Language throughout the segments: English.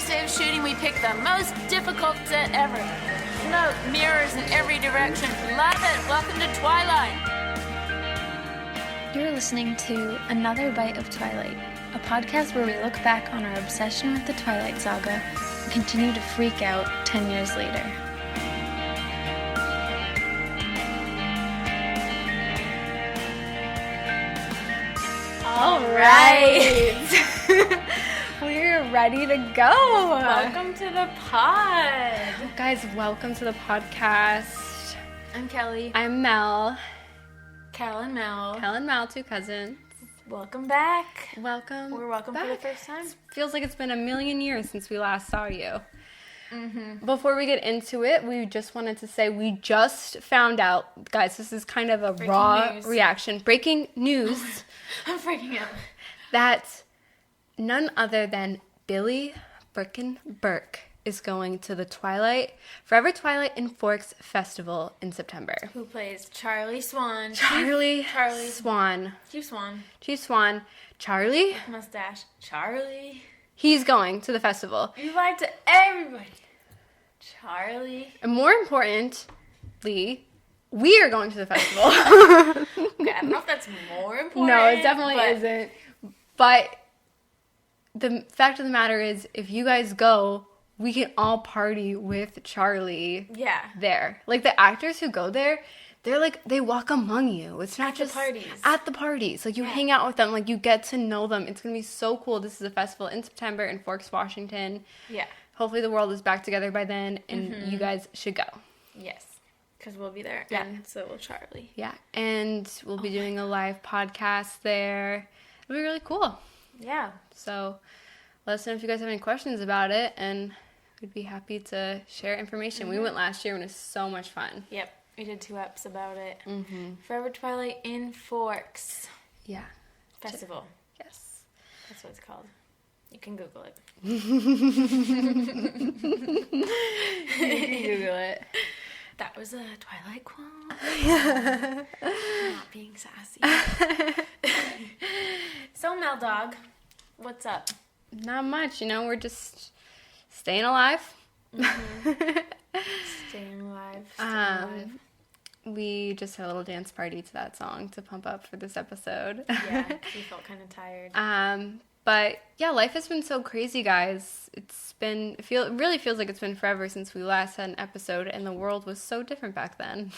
first day of shooting, we picked the most difficult set ever. Smoke, mirrors in every direction. Love it. Welcome to Twilight. You're listening to Another Bite of Twilight, a podcast where we look back on our obsession with the Twilight Saga and continue to freak out 10 years later. All right. We're ready to go. Welcome to the pod. Guys, welcome to the podcast. I'm Kelly. I'm Mel. Kel and Mel. Kel and Mel, two cousins. Welcome back. Welcome. We're welcome back. for the first time. Feels like it's been a million years since we last saw you. Mm-hmm. Before we get into it, we just wanted to say we just found out, guys, this is kind of a raw reaction. Breaking news. I'm freaking out. That none other than Billy Frickin' Burke is going to the Forever Twilight in Forks Festival in September. Who plays Charlie Swan? Charlie Swan. Chief Swan. Charlie. Mustache. Charlie. He's going to the festival. You lied to everybody. Charlie. And more importantly, we are going to the festival. Okay, I don't know if that's more important. No, it definitely isn't. But the fact of the matter is, if you guys go, we can all party with Charlie. Yeah. There. Like, the actors who go there, they're like, they walk among you. It's not just at the parties. Like, you hang out with them. Like, you get to know them. It's going to be so cool. This is a festival in September in Forks, Washington. Yeah. Hopefully the world is back together by then, and you guys should go. Yes. Because we'll be there. Yeah. And so will Charlie. Yeah. And we'll be doing a live podcast there. It'll be really cool. Yeah. So let us know if you guys have any questions about it, and we'd be happy to share information. We went last year, and it was so much fun. Yep. We did 2 eps about it. Forever Twilight in Forks. Yeah. Festival. Yes. That's what it's called. You can Google it. You can Google it. That was a Twilight quote. Not being sassy. So, Mel Dog, what's up? Not much, we're just staying alive. Staying alive. We just had a little dance party to that song to pump up for this episode. Yeah, we felt kind of tired. But yeah, life has been so crazy, guys. It really feels like it's been forever since we last had an episode, and the world was so different back then.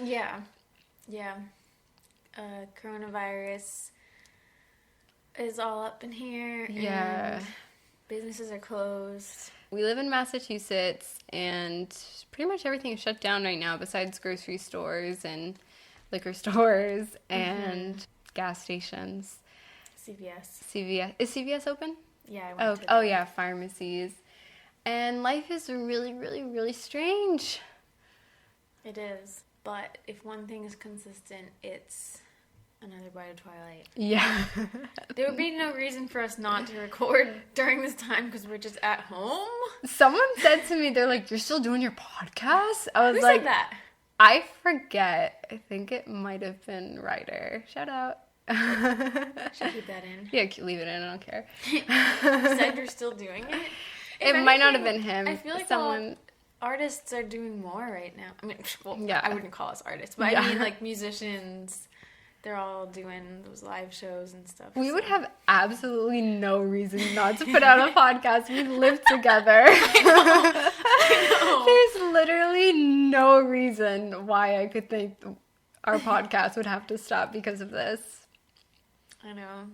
Yeah. Coronavirus is all up in here. Yeah. And businesses are closed. We live in Massachusetts, and pretty much everything is shut down right now besides grocery stores and liquor stores and gas stations. CVS. Is CVS open? Yeah, I went to Oh, yeah, pharmacies. And life is really, really, really strange. It is. But if one thing is consistent, it's another bite of Twilight. Yeah. There would be no reason for us not to record during this time because we're just at home. Someone said to me, they're like, "You're still doing your podcast?" I was Who like, said that? I forget. I think it might have been Ryder. Shout out. Should I keep that in? Yeah, leave it in. I don't care. You said you're still doing it? It might not have been him. I feel like someone. Artists are doing more right now. I mean, well, Yeah. I wouldn't call us artists, but I mean, like, musicians, they're all doing those live shows and stuff. We would have absolutely no reason not to put out a podcast. We live together. I know. There's literally no reason why I could think our podcast would have to stop because of this. I know.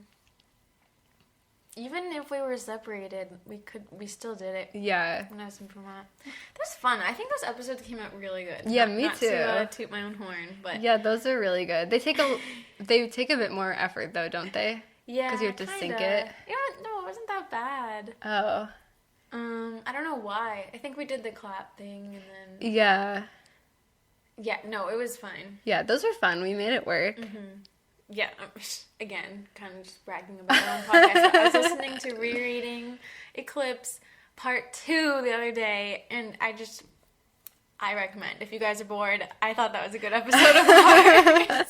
Even if we were separated, we still did it. Yeah. When I was in Vermont. That was fun. I think those episodes came out really good. Yeah, me not too. To toot my own horn, but Yeah, those are really good. They take a bit more effort though, don't they? yeah, because you have to kinda. sync it. Yeah, no, it wasn't that bad. Oh. I don't know why. I think we did the clap thing and then Yeah. yeah, no, it was fine. Yeah, those were fun. We made it work. Yeah, again, kind of just bragging about our own podcast. I was listening to Rereading Eclipse Part 2 the other day, and I recommend. If you guys are bored, I thought that was a good episode of ours.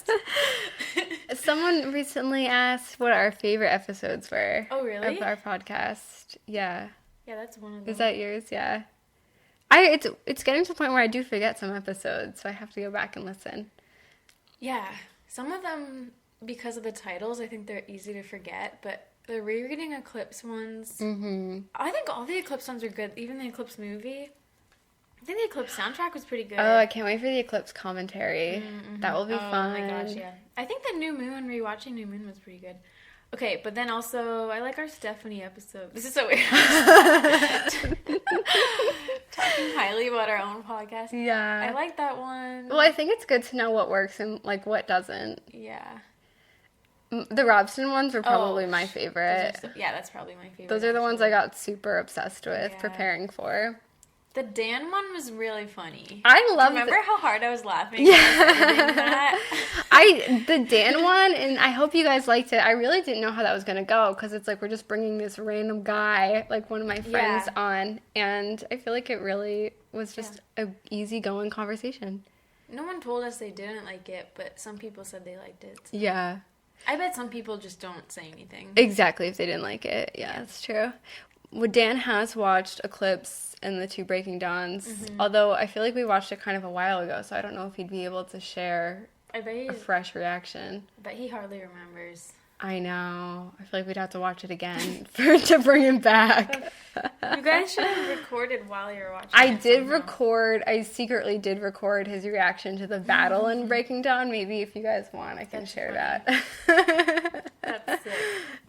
Someone recently asked what our favorite episodes were. Oh, really? Of our podcast. Yeah. Yeah, that's one of them. Is that yours? Yeah. It's getting to the point where I do forget some episodes, so I have to go back and listen. Yeah. Some of them, because of the titles, I think they're easy to forget, but the rereading Eclipse ones, I think all the Eclipse ones are good, even the Eclipse movie. I think the Eclipse soundtrack was pretty good. Oh, I can't wait for the Eclipse commentary. That will be fun. Oh my gosh, yeah. I think the New Moon, rewatching New Moon was pretty good. Okay, but then also, I like our Stephanie episode. This is so weird. Talking highly about our own podcast. Yeah. I like that one. Well, I think it's good to know what works and, like, what doesn't. Yeah. The Robson ones were probably my favorite. Yeah, that's probably my favorite. Those are the ones I got super obsessed with preparing for. The Dan one was really funny. I love. Remember how hard I was laughing? Yeah. The Dan one, and I hope you guys liked it. I really didn't know how that was gonna go because it's like we're just bringing this random guy, like one of my friends, on, and I feel like it really was just a easygoing conversation. No one told us they didn't like it, but some people said they liked it. So. Yeah. I bet some people just don't say anything. Exactly, if they didn't like it. Yeah, that's true. Well, Dan has watched Eclipse and the two Breaking Dawns, although I feel like we watched it kind of a while ago, so I don't know if he'd be able to share a fresh reaction. But he hardly remembers. I know. I feel like we'd have to watch it again to bring him back. You guys should have recorded while you were watching I secretly did record his reaction to the battle in Breaking Dawn. Maybe if you guys want, I can share that. That's sick.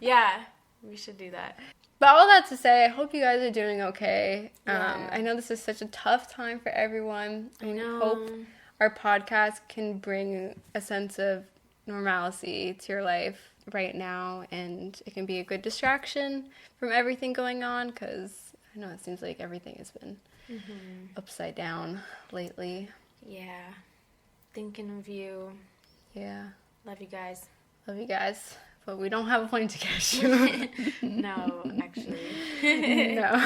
Yeah, we should do that. But all that to say, I hope you guys are doing okay. I know this is such a tough time for everyone. I hope our podcast can bring a sense of normalcy to your life right now, and it can be a good distraction from everything going on, because I know it seems like everything has been upside down lately. Yeah. Thinking of you. Yeah. Love you guys. Love you guys. But we don't have a plane ticket. No, actually. No.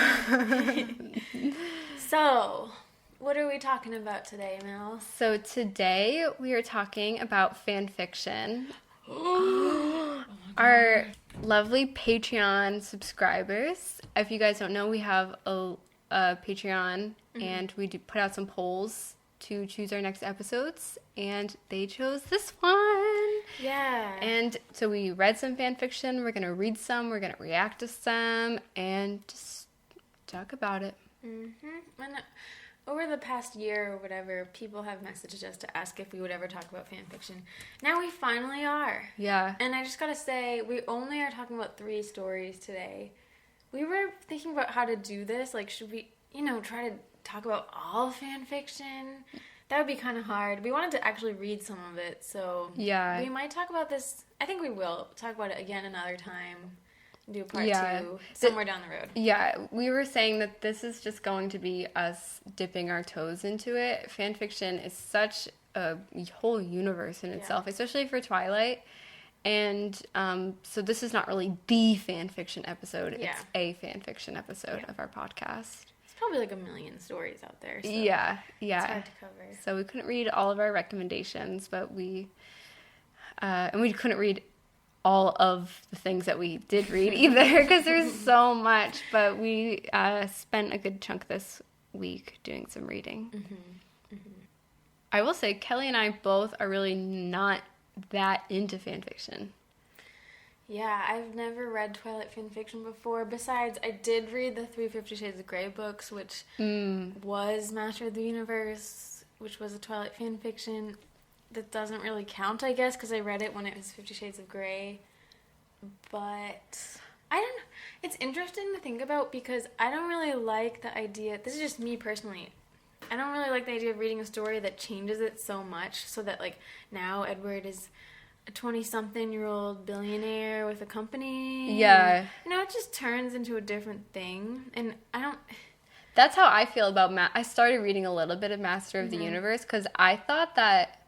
So, what are we talking about today, Mel? So today we are talking about FanFiction. Our lovely Patreon subscribers. If you guys don't know, we have a Patreon, and we do put out some polls to choose our next episodes, and they chose this one. Yeah. And so we read some fan fiction, we're going to read some, we're going to react to some, and just talk about it. And over the past year or whatever, people have messaged us to ask if we would ever talk about fan fiction. Now we finally are. Yeah. And I just gotta say, we only are talking about 3 stories today. We were thinking about how to do this. Like, should we, try to talk about all fan fiction? That would be kind of hard. We wanted to actually read some of it, so we might talk about this. I think we will talk about it again another time. Do a part 2 somewhere down the road. Yeah, we were saying that this is just going to be us dipping our toes into it. Fan fiction is such a whole universe in itself, especially for Twilight. And so this is not really the fan fiction episode. It's a fan fiction episode of our podcast. It's probably like a million stories out there. So it's hard to cover. So we couldn't read all of our recommendations, but and we couldn't read all of the things that we did read either, because there's so much. But we spent a good chunk this week doing some reading. I will say, Kelly and I both are really not that into fan fiction. Yeah, I've never read Twilight FanFiction before. Besides, I did read the 50 Shades of Grey books, which was Master of the Universe, which was a Twilight FanFiction. That doesn't really count, I guess, because I read it when it was 50 Shades of Grey. But I don't know. It's interesting to think about, because I don't really like the idea. This is just me personally. I don't really like the idea of reading a story that changes it so much, so that, like, now Edward is a 20-something-year-old billionaire with a company. Yeah. It just turns into a different thing. And I don't... That's how I feel about I started reading a little bit of Master of the Universe, because I thought that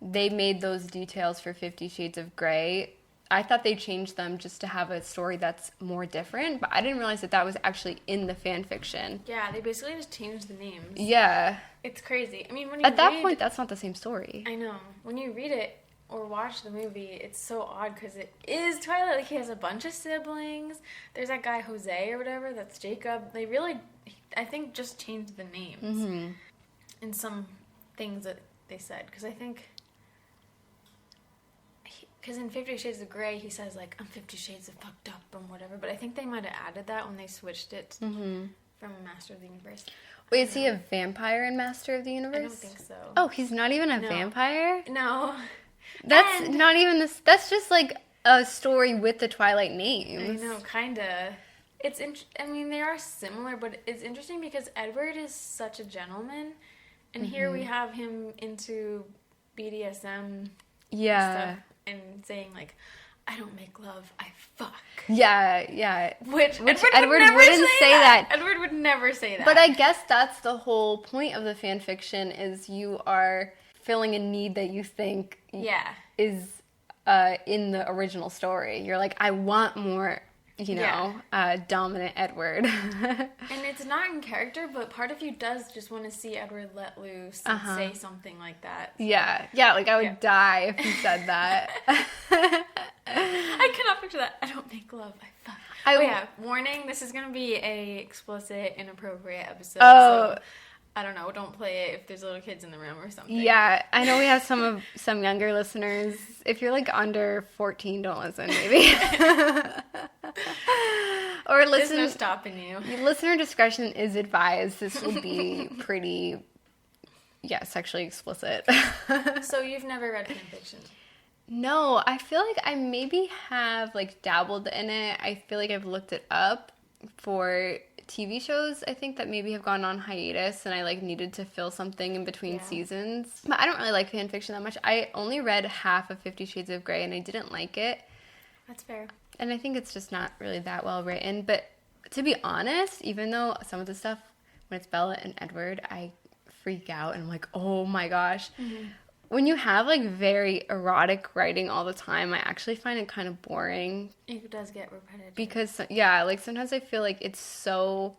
they made those details for 50 Shades of Grey. I thought they changed them just to have a story that's more different, but I didn't realize that was actually in the fan fiction. Yeah, they basically just changed the names. Yeah. It's crazy. I mean, when at that point, that's not the same story. I know. When you read it, or watch the movie, it's so odd because it is Twilight. Like, he has a bunch of siblings. There's that guy Jose or whatever. That's Jacob. They really, I think, just changed the names in some things that they said. Because I think, because in 50 Shades of Grey, he says, like, I'm 50 Shades of fucked up or whatever. But I think they might have added that when they switched it from Master of the Universe. Wait, is he a vampire in Master of the Universe? I don't think so. Oh, he's not even a vampire? No. That's not even this. That's just like a story with the Twilight names. I know, kinda. I mean, they are similar, but it's interesting because Edward is such a gentleman, and here we have him into BDSM stuff and saying, like, I don't make love, I fuck. Yeah. Which Edward wouldn't say that. Edward would never say that. But I guess that's the whole point of the fan fiction, is you are filling a need that you think is in the original story. You're like, I want more, dominant Edward. And it's not in character, but part of you does just want to see Edward let loose and say something like that. So. Yeah, like I would die if he said that. I cannot picture that. I don't make love, I fuck. Warning, this is going to be a explicit, inappropriate episode. So I don't know, don't play it if there's little kids in the room or something. Yeah, I know we have some younger listeners. If you're like under 14, don't listen, maybe. Or listen. There's no stopping you. Listener discretion is advised. This will be pretty, sexually explicit. So you've never read fanfiction? No, I feel like I maybe have like dabbled in it. I feel like I've looked it up for TV shows, I think, that maybe have gone on hiatus, and I like needed to fill something in between seasons. But I don't really like fan fiction that much. I only read half of 50 Shades of Grey, and I didn't like it. That's fair. And I think it's just not really that well written. But to be honest, even though some of the stuff, when it's Bella and Edward, I freak out and I'm like, oh my gosh. When you have like very erotic writing all the time, I actually find it kind of boring. It does get repetitive. Because, like sometimes I feel like it's so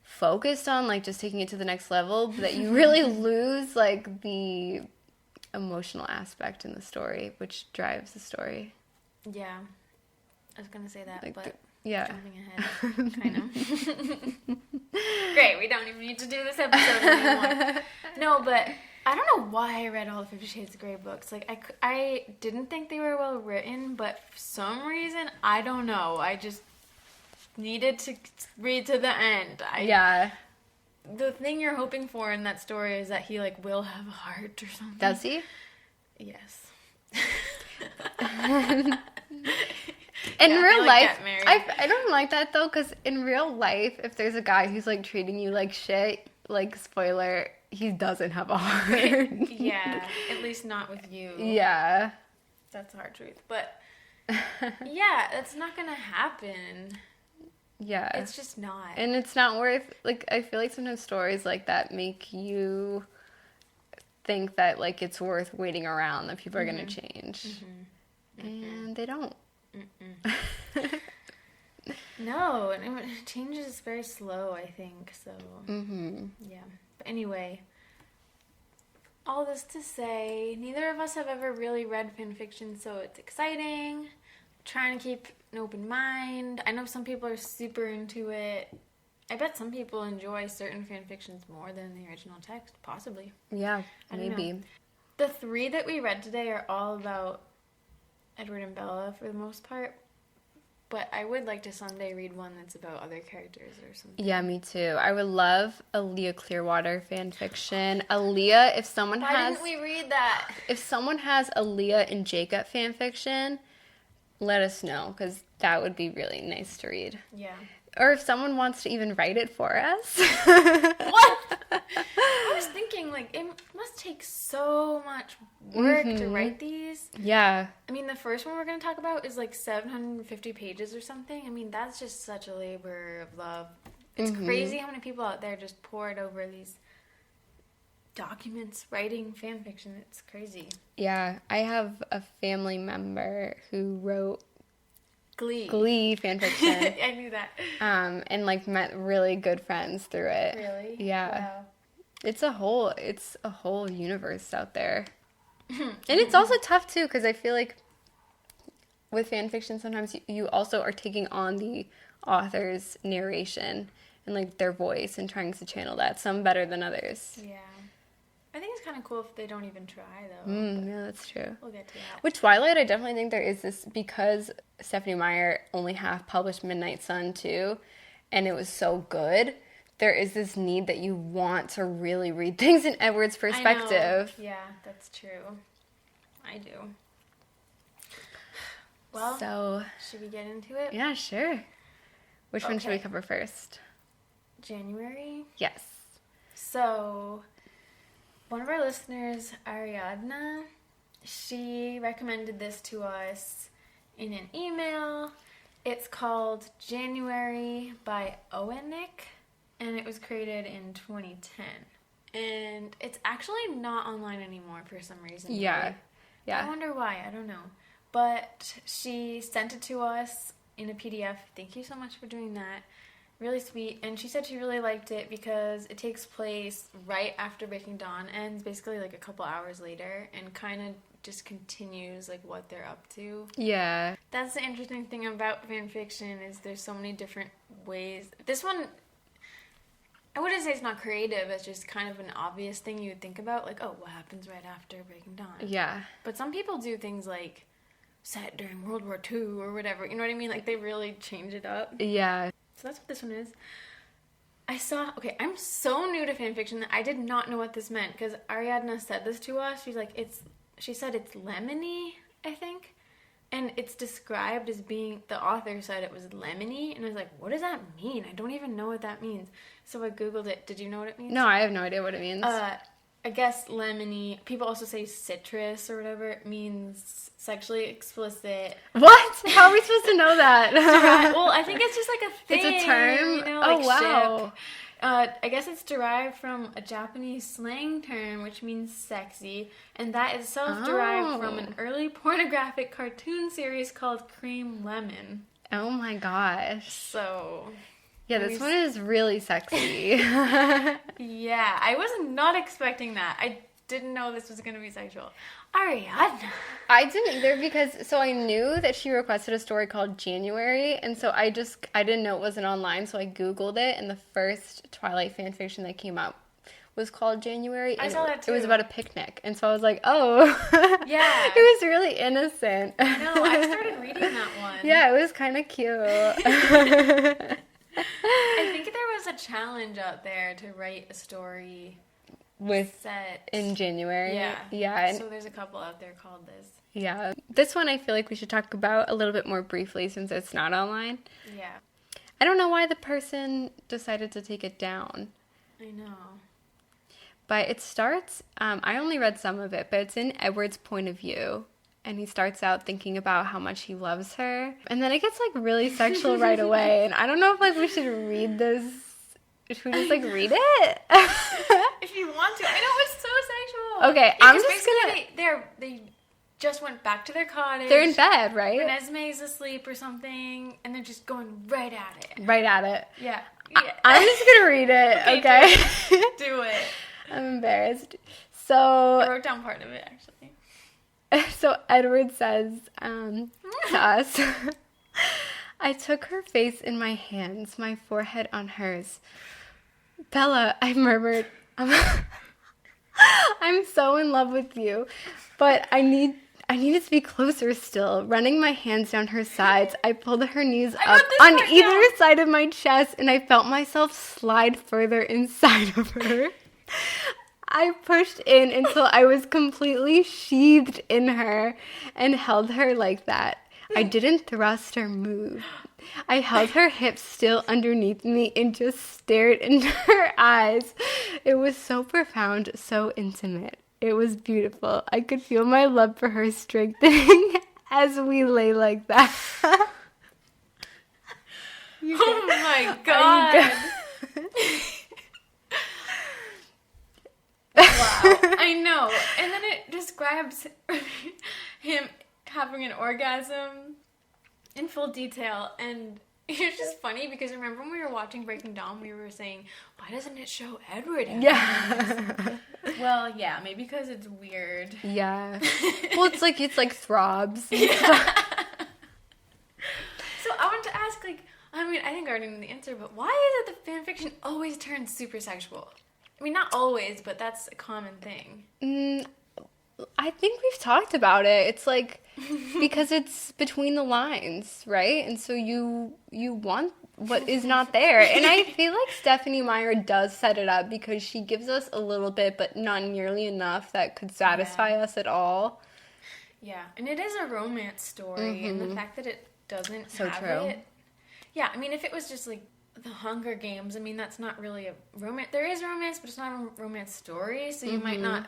focused on like just taking it to the next level that you really lose like the emotional aspect in the story, which drives the story. Yeah. I was going to say that, like but jumping ahead, kind of. Great, we don't even need to do this episode anymore. No, but I don't know why I read all the 50 Shades of Grey books. Like, I didn't think they were well written, but for some reason, I don't know. I just needed to read to the end. The thing you're hoping for in that story is that he, like, will have a heart or something. Does he? Yes. In real life, I don't like that, though, because in real life, if there's a guy who's, like, treating you like shit, like, spoiler, he doesn't have a heart. Yeah, at least not with you. Yeah. That's the hard truth. But, yeah, that's not going to happen. Yeah. It's just not. And it's not worth, like, I feel like sometimes stories like that make you think that, like, it's worth waiting around, that people are going to change. And they don't. No, and change is very slow, I think, so, yeah. But anyway, all this to say, neither of us have ever really read fanfiction, so it's exciting. I'm trying to keep an open mind. I know some people are super into it. I bet some people enjoy certain fanfictions more than the original text, possibly. Yeah, maybe. The 3 that we read today are all about Edward and Bella for the most part, but I would like to someday read one that's about other characters or something. Yeah, me too. I would love a Leah Clearwater fan fiction. Aaliyah, if someone Why didn't we read that? If someone has a Leah and Jacob fan fiction, let us know, because that would be really nice to read. Yeah. Or if someone wants to even write it for us. What? I was thinking, like, it must take so much work to write these. Yeah. I mean, the first one we're going to talk about is, like, 750 pages or something. I mean, that's just such a labor of love. It's crazy how many people out there just poured over these documents writing fan fiction. It's crazy. Yeah. I have a family member who wrote Glee fanfiction. I knew that. And like met really good friends through it. Really? Yeah. Wow. It's a whole universe out there. And it's also tough, too, because I feel like with fan fiction, sometimes you also are taking on the author's narration and, like, their voice and trying to channel that, some better than others. Yeah. I think it's kind of cool if they don't even try, though. Yeah, that's true. We'll get to that. With Twilight, I definitely think there is this, because Stephanie Meyer only half published Midnight Sun, too, and it was so good, there is this need that you want to really read things in Edward's perspective. I know. Yeah, that's true. I do. Well, so, should we get into it? Yeah, sure. Which one should we cover first? January? Yes. So, one of our listeners, Ariadna, she recommended this to us in an email. It's called January by Wane, and it was created in 2010. And it's actually not online anymore for some reason. Yeah. Right? Yeah. I wonder why. I don't know. But she sent it to us in a PDF. Thank you so much for doing that. Really sweet. And she said she really liked it because it takes place right after Breaking Dawn ends, basically like a couple hours later, and kind of just continues like what they're up to. Yeah. That's the interesting thing about fan fiction is there's so many different ways. This one, I wouldn't say it's not creative. It's just kind of an obvious thing you would think about, like, oh, what happens right after Breaking Dawn? Yeah. But some people do things like set during World War II or whatever. You know what I mean? Like, they really change it up. Yeah. So that's what this one is. I'm so new to fanfiction that I did not know what this meant, because Ariadna said this to us. She said it's lemony, I think. And it's described as being, the author said it was lemony, and I was like, what does that mean? I don't even know what that means. So I Googled it. Did you know what it means? No, I have no idea what it means. I guess lemony, people also say citrus or whatever, it means sexually explicit. What? How are we supposed to know that? Well, I think it's just like a thing. It's a term? You know, like wow. ship. I guess it's derived from a Japanese slang term, which means sexy, and that itself derived from an early pornographic cartoon series called Cream Lemon. Oh my gosh. So... yeah, this one is really sexy. Yeah, I was not expecting that. I didn't know this was going to be sexual. Ariadna. I didn't either because, so I knew that she requested a story called January, and so I didn't know it wasn't online, so I Googled it, and the first Twilight fanfiction that came out was called January. I saw that too. It was about a picnic, and so I was like, oh. Yeah. It was really innocent. I know, I started reading that one. Yeah, it was kind of cute. I think there was a challenge out there to write a story set in January. Yeah. Yeah. So there's a couple out there called this. Yeah. This one I feel like we should talk about a little bit more briefly since it's not online. Yeah. I don't know why the person decided to take it down. I know. But it starts, I only read some of it, but it's in Edward's point of view. And he starts out thinking about how much he loves her. And then it gets, like, really sexual right away. And I don't know if, like, we should read this. Should we just, like, read it? If you want to. I know, it's so sexual. Okay, yeah, I'm just gonna... They just went back to their cottage. They're in bed, right? Renesmee's asleep or something. And they're just going right at it. Right at it. Yeah. I'm just gonna read it, okay? Do it. I'm embarrassed. So... I wrote down part of it, actually. So Edward says to us, I took her face in my hands, my forehead on hers. Bella, I murmured, I'm so in love with you, but I need to be closer still. Running my hands down her sides, I pulled her knees up on either side of my chest, and I felt myself slide further inside of her. I pushed in until I was completely sheathed in her and held her like that. I didn't thrust or move. I held her hips still underneath me and just stared into her eyes. It was so profound, so intimate. It was beautiful. I could feel my love for her strengthening as we lay like that. Oh my god. Wow. I know. And then it describes him having an orgasm in full detail, and It's just funny because remember when we were watching Breaking Dawn, we were saying, why doesn't it show Edward? Yeah. Well, yeah, maybe because it's weird. Yeah. Well, it's like throbs. Yeah. So I want to ask, like, I mean, I think I already know the answer, but why is it that fanfiction always turns super sexual? I mean, not always, but that's a common thing. I think we've talked about it. It's like, because it's between the lines, right? And so you want what is not there. And I feel like Stephenie Meyer does set it up because she gives us a little bit, but not nearly enough that could satisfy us at all. Yeah, and it is a romance story, and the fact that it doesn't have true. it. Yeah, I mean, if it was just like The Hunger Games, I mean, that's not really a romance. There is romance, but it's not a romance story, so you might not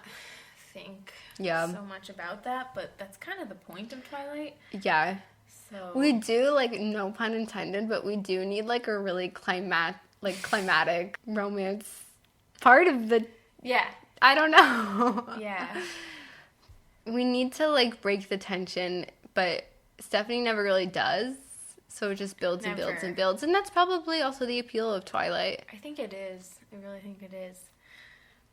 think so much about that, but that's kind of the point of Twilight. Yeah. So We do, like, no pun intended, but we do need, like, a really climatic romance part of the... Yeah. I don't know. Yeah. We need to, like, break the tension, but Stephenie never really does, so it just builds and builds and builds, and that's probably also the appeal of Twilight. I think it is. I really think it is.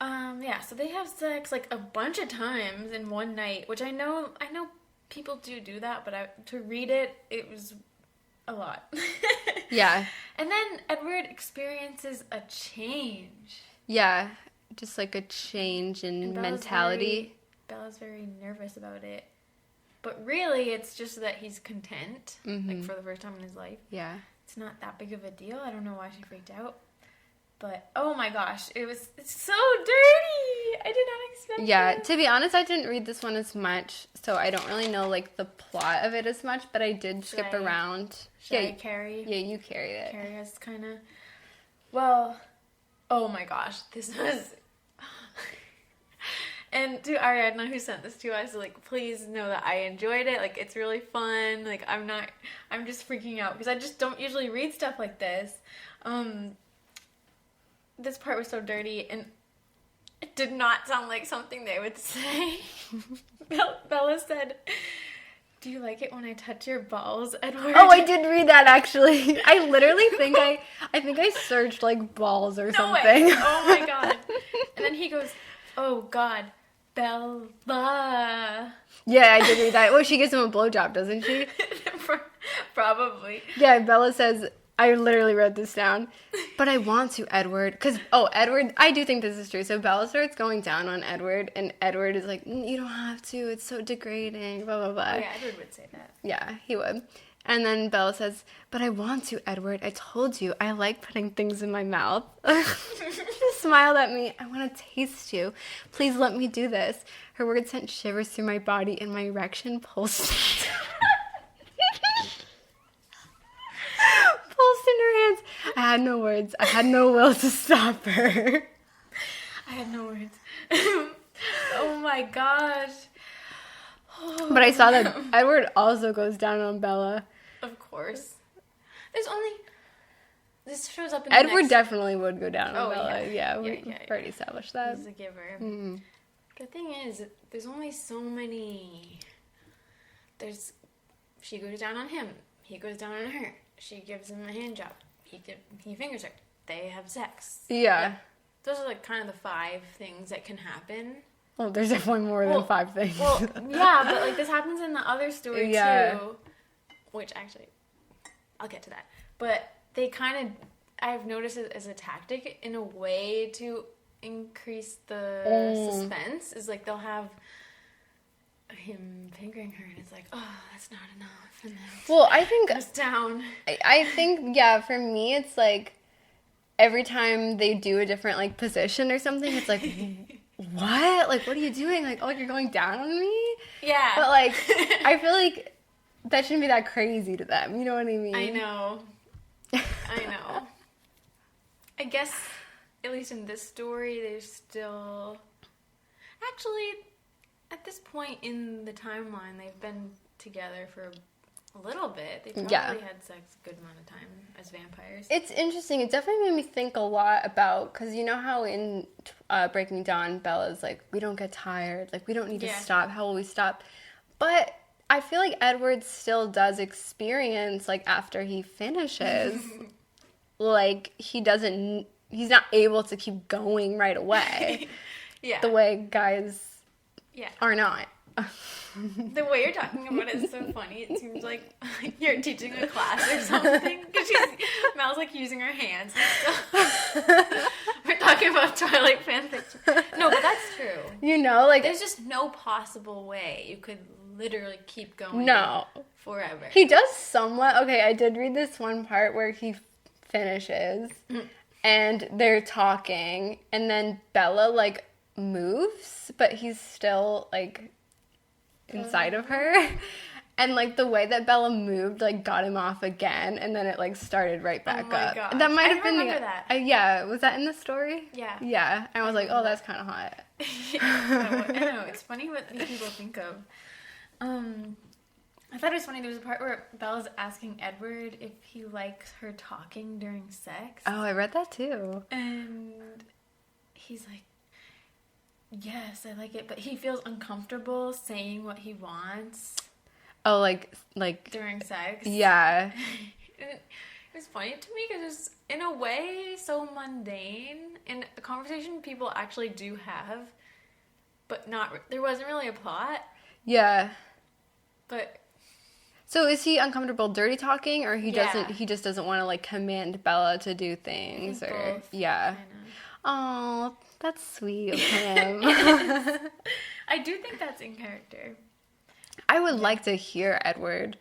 Yeah, so they have sex, like, a bunch of times in one night, which I know people do that, but to read it, it was a lot. Yeah. And then Edward experiences a change. Yeah, just, like, a change in mentality. Bella's very nervous about it. But really, it's just that he's content, like, for the first time in his life. Yeah. It's not that big of a deal. I don't know why she freaked out. But, oh my gosh, it's so dirty! I did not expect it. Yeah, to be honest, I didn't read this one as much, so I don't really know, like, the plot of it as much, but I did skip around. Should I carry? Yeah, you carried it. Carry us, kind of. Well, oh my gosh, this was... And to Ariadna, who sent this to us, like, please know that I enjoyed it. Like, it's really fun. Like, I'm just freaking out because I just don't usually read stuff like this. This part was so dirty, and it did not sound like something they would say. Bella said, "Do you like it when I touch your balls, Edward?" Oh, I did read that, actually. I literally think I searched, like, balls or something. Way. Oh my god. And then he goes, "Oh god, Bella." Yeah, I did read that. Well, she gives him a blowjob, doesn't she? Probably. Yeah, Bella says, I literally wrote this down, but I want to, Edward. Because, Edward, I do think this is true. So Bella starts going down on Edward, and Edward is like, you don't have to. It's so degrading, blah, blah, blah. Oh, yeah, Edward would say that. Yeah, he would. And then Bella says, but I want to, Edward. I told you, I like putting things in my mouth. She smiled at me. I want to taste you. Please let me do this. Her words sent shivers through my body, and my erection pulsed. Pulsed in her hands. I had no words. I had no will to stop her. I had no words. Oh my gosh. But I saw that Edward also goes down on Bella. Of course. This shows up in Edward definitely would go down on Bella. Yeah, We've already established that. He's a giver. Mm-hmm. The thing is, there's only so many... She goes down on him. He goes down on her. She gives him a hand job. He fingers her. They have sex. Yeah. Those are, like, kind of the 5 things that can happen. Well, there's definitely more than 5 things. Well, yeah, but, like, this happens in the other story, too. Which, actually, I'll get to that. But they kind of, I've noticed it as a tactic in a way to increase the suspense. Is, like, they'll have him fingering her, and it's like, oh, that's not enough. And then well, I think... goes down. I think, yeah, for me, it's, like, every time they do a different, like, position or something, it's like... What? Like, what are you doing? Like, oh, you're going down on me? Yeah. But, like, I feel like that shouldn't be that crazy to them. You know what I mean? I know. I guess, at least in this story, there's still... Actually, at this point in the timeline, they've been together for a little bit. They probably had sex a good amount of time as vampires. It's interesting. It definitely made me think a lot about, because you know how in Breaking Dawn, Bella's like, we don't get tired. Like, we don't need to stop. How will we stop? But I feel like Edward still does experience, like, after he finishes, like, he's not able to keep going right away. Yeah. The way guys are not. The way you're talking about it is so funny. It seems like you're teaching a class or something. Because Mel's like using her hands and stuff. We're talking about Twilight FanFiction. No, but that's true. You know, like... There's just no possible way you could literally keep going forever. He does somewhat. Okay, I did read this one part where he finishes and they're talking and then Bella, like, moves, but he's still, like... inside of her, and like the way that Bella moved like got him off again, and then it like started right back up. Gosh. That might have been that. Yeah, was that in the story? Yeah. And I was like, oh, that's kind of hot. I know, it's funny what these people think of. I thought it was funny, there was a part where Bella's asking Edward if he likes her talking during sex. Oh, I read that too. And he's like, yes, I like it, but he feels uncomfortable saying what he wants. Oh, like during sex. Yeah. It was funny to me because it's in a way so mundane and a conversation people actually do have, but there wasn't really a plot. Yeah. But so is he uncomfortable dirty talking, or he just doesn't want to like command Bella to do things, or both, yeah. Oh, that's sweet of him. I do think that's in character. I would like to hear Edward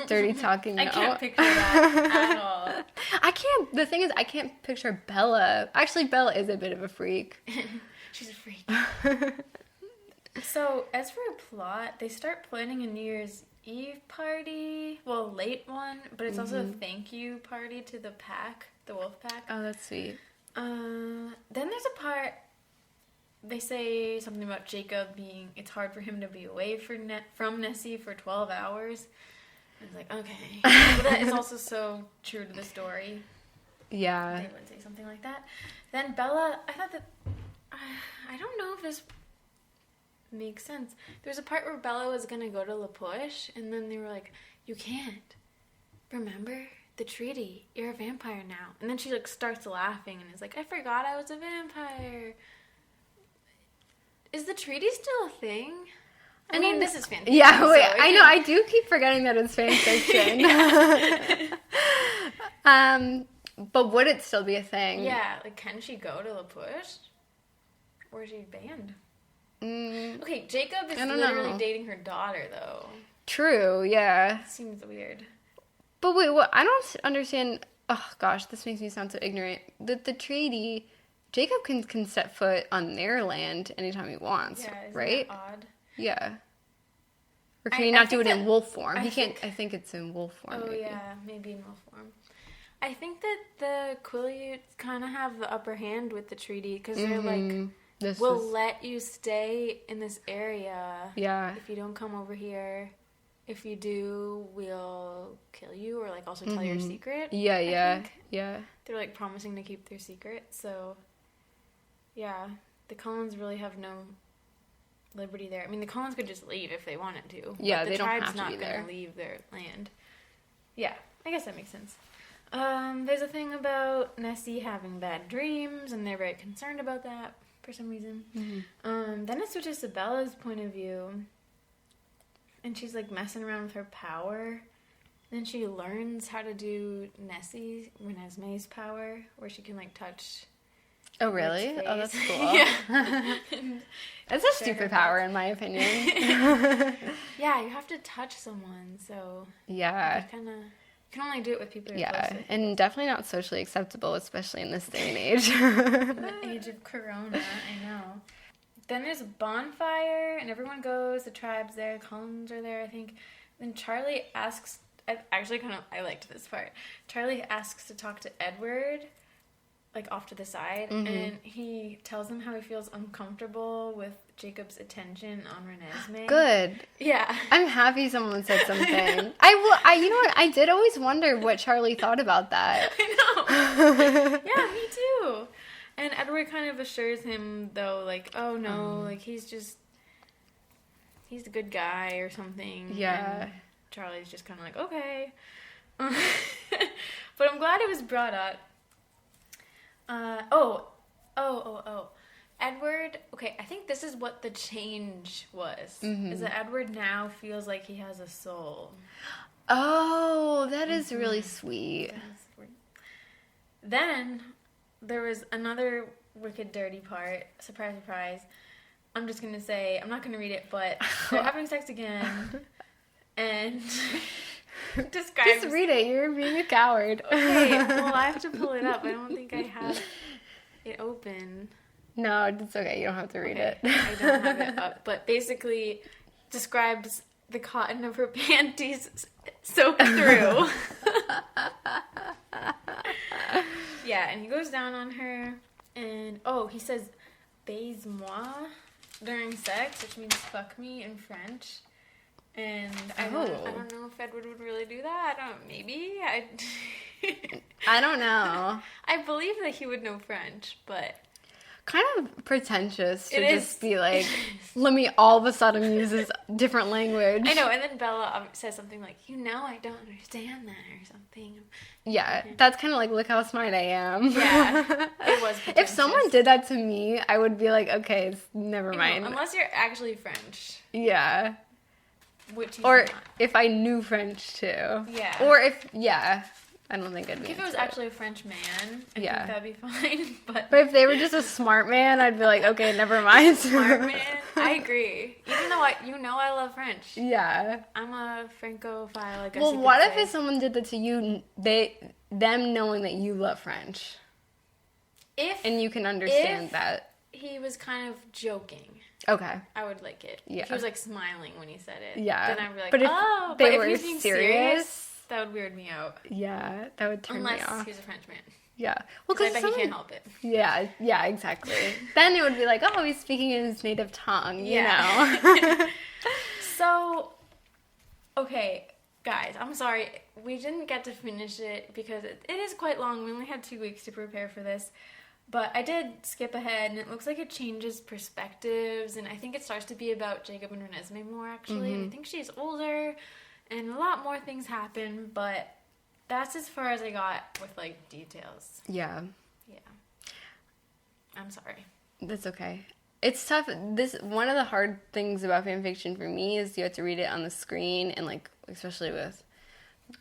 dirty talking. I can't picture that at all. The thing is, I can't picture Bella. Actually, Bella is a bit of a freak. She's a freak. So, as for a plot, they start planning a New Year's Eve party. Well, late one, but it's also a thank you party to the pack, the wolf pack. Oh, that's sweet. Then there's a part, they say something about Jacob it's hard for him to be away from Nessie for 12 hours. I was like, okay. But that is also so true to the story. Yeah. They would say something like that. Then Bella, I thought that, I don't know if this makes sense. There's a part where Bella was going to go to La Push, and then they were like, you can't. Remember? The treaty. You're a vampire now. And then she like starts laughing and is like, I forgot I was a vampire. Is the treaty still a thing? I mean, this is fanfiction. Yeah, wait, I know. I do keep forgetting that it's fanfiction. But would it still be a thing? Yeah, like can she go to La Push? Or is she banned? Okay, Jacob is literally dating her daughter though. True, yeah. Seems weird. But wait, what? I don't understand. Oh gosh, this makes me sound so ignorant. The treaty, Jacob can set foot on their land anytime he wants, right? That odd? Yeah. Or can he not do it in wolf form? He can't. I think it's in wolf form. Oh, maybe. Maybe in wolf form. I think that the Quileutes kind of have the upper hand with the treaty because they're like, we'll let you stay in this area. Yeah. If you don't come over here. If you do, we'll kill you or, like, also tell your secret. Yeah. They're, like, promising to keep their secret. So, yeah. The Cullens really have no liberty there. I mean, the Cullens could just leave if they wanted to. Yeah, but they don't have to be the tribe's not there. going to leave their land. Yeah, I guess that makes sense. There's a thing about Nessie having bad dreams, and they're very concerned about that for some reason. Then it switches to Bella's point of view. And she's, like, messing around with her power. Then she learns how to do Renesmee's power, where she can, like, touch... Oh, really? Oh, that's cool. Yeah. That's a stupid power, in my opinion. Yeah, you have to touch someone, so... Yeah. You can only do it with people you're close with. And definitely not socially acceptable, especially in this day and age. In the age of Corona, I know. Then there's a bonfire, and everyone goes. The tribe's there. The Cullens are there, I think. Then Charlie asks... I liked this part. Charlie asks to talk to Edward, like, off to the side. And he tells him how he feels uncomfortable with Jacob's attention on Renesmee. Good. Yeah. I'm happy someone said something. You know what? I did always wonder what Charlie thought about that. I know. Yeah, me too. And Edward kind of assures him, though, like, oh, no, like, he's he's a good guy or something. Yeah. And Charlie's just kind of like, okay. But I'm glad it was brought up. Edward, okay, I think this is what the change was. Mm-hmm. Is that Edward now feels like he has a soul. Oh, that is really sweet. Then there was another wicked dirty part. Surprise, surprise. I'm just going to say, I'm not going to read it, but they're having sex again. And describes... Just read it. You're being a coward. Okay, well, I have to pull it up. I don't think I have it open. No, it's okay. You don't have to read it. I don't have it up. But basically describes the cotton of her panties soaked through. Yeah, and he goes down on her. And, he says, baise-moi during sex, which means fuck me in French. And I don't know if Edward would really do that. Maybe. I don't know. I believe that he would know French, but... Kind of pretentious to just be like, let me all of a sudden use this different language. I know, and then Bella says something like, I don't understand that, or something. Yeah, that's kind of like, look how smart I am. Yeah, it was pretentious. If someone did that to me, I would be like, okay, never mind. Unless you're actually French. Yeah. Which or not. If I knew French, too. Yeah. Or I don't think I'd be if it was actually a French man, I think that'd be fine. But if they were just a smart man, I'd be like, okay, never mind. Smart man? I agree. Even though I love French. Yeah. I'm a Francophile, I guess. Well, what if someone did that to you, them knowing that you love French? And you can understand that. He was kind of joking. Okay. I would like it. Yeah. He was like smiling when he said it. Yeah. Then I'd be like, but if they were serious, that would weird me out. Yeah, that would turn me off. Unless he's a French man. Yeah. Well, because I bet he can't help it. Yeah, exactly. Then it would be like, he's speaking in his native tongue, you know. So, okay, guys, I'm sorry. We didn't get to finish it because it is quite long. We only had 2 weeks to prepare for this. But I did skip ahead, and it looks like it changes perspectives, and I think it starts to be about Jacob and Renesmee more, actually. Mm-hmm. I think she's older, and a lot more things happen, but that's as far as I got with, like, details. Yeah. Yeah. I'm sorry. That's okay. It's tough. One of the hard things about fanfiction for me is you have to read it on the screen, and, like, especially with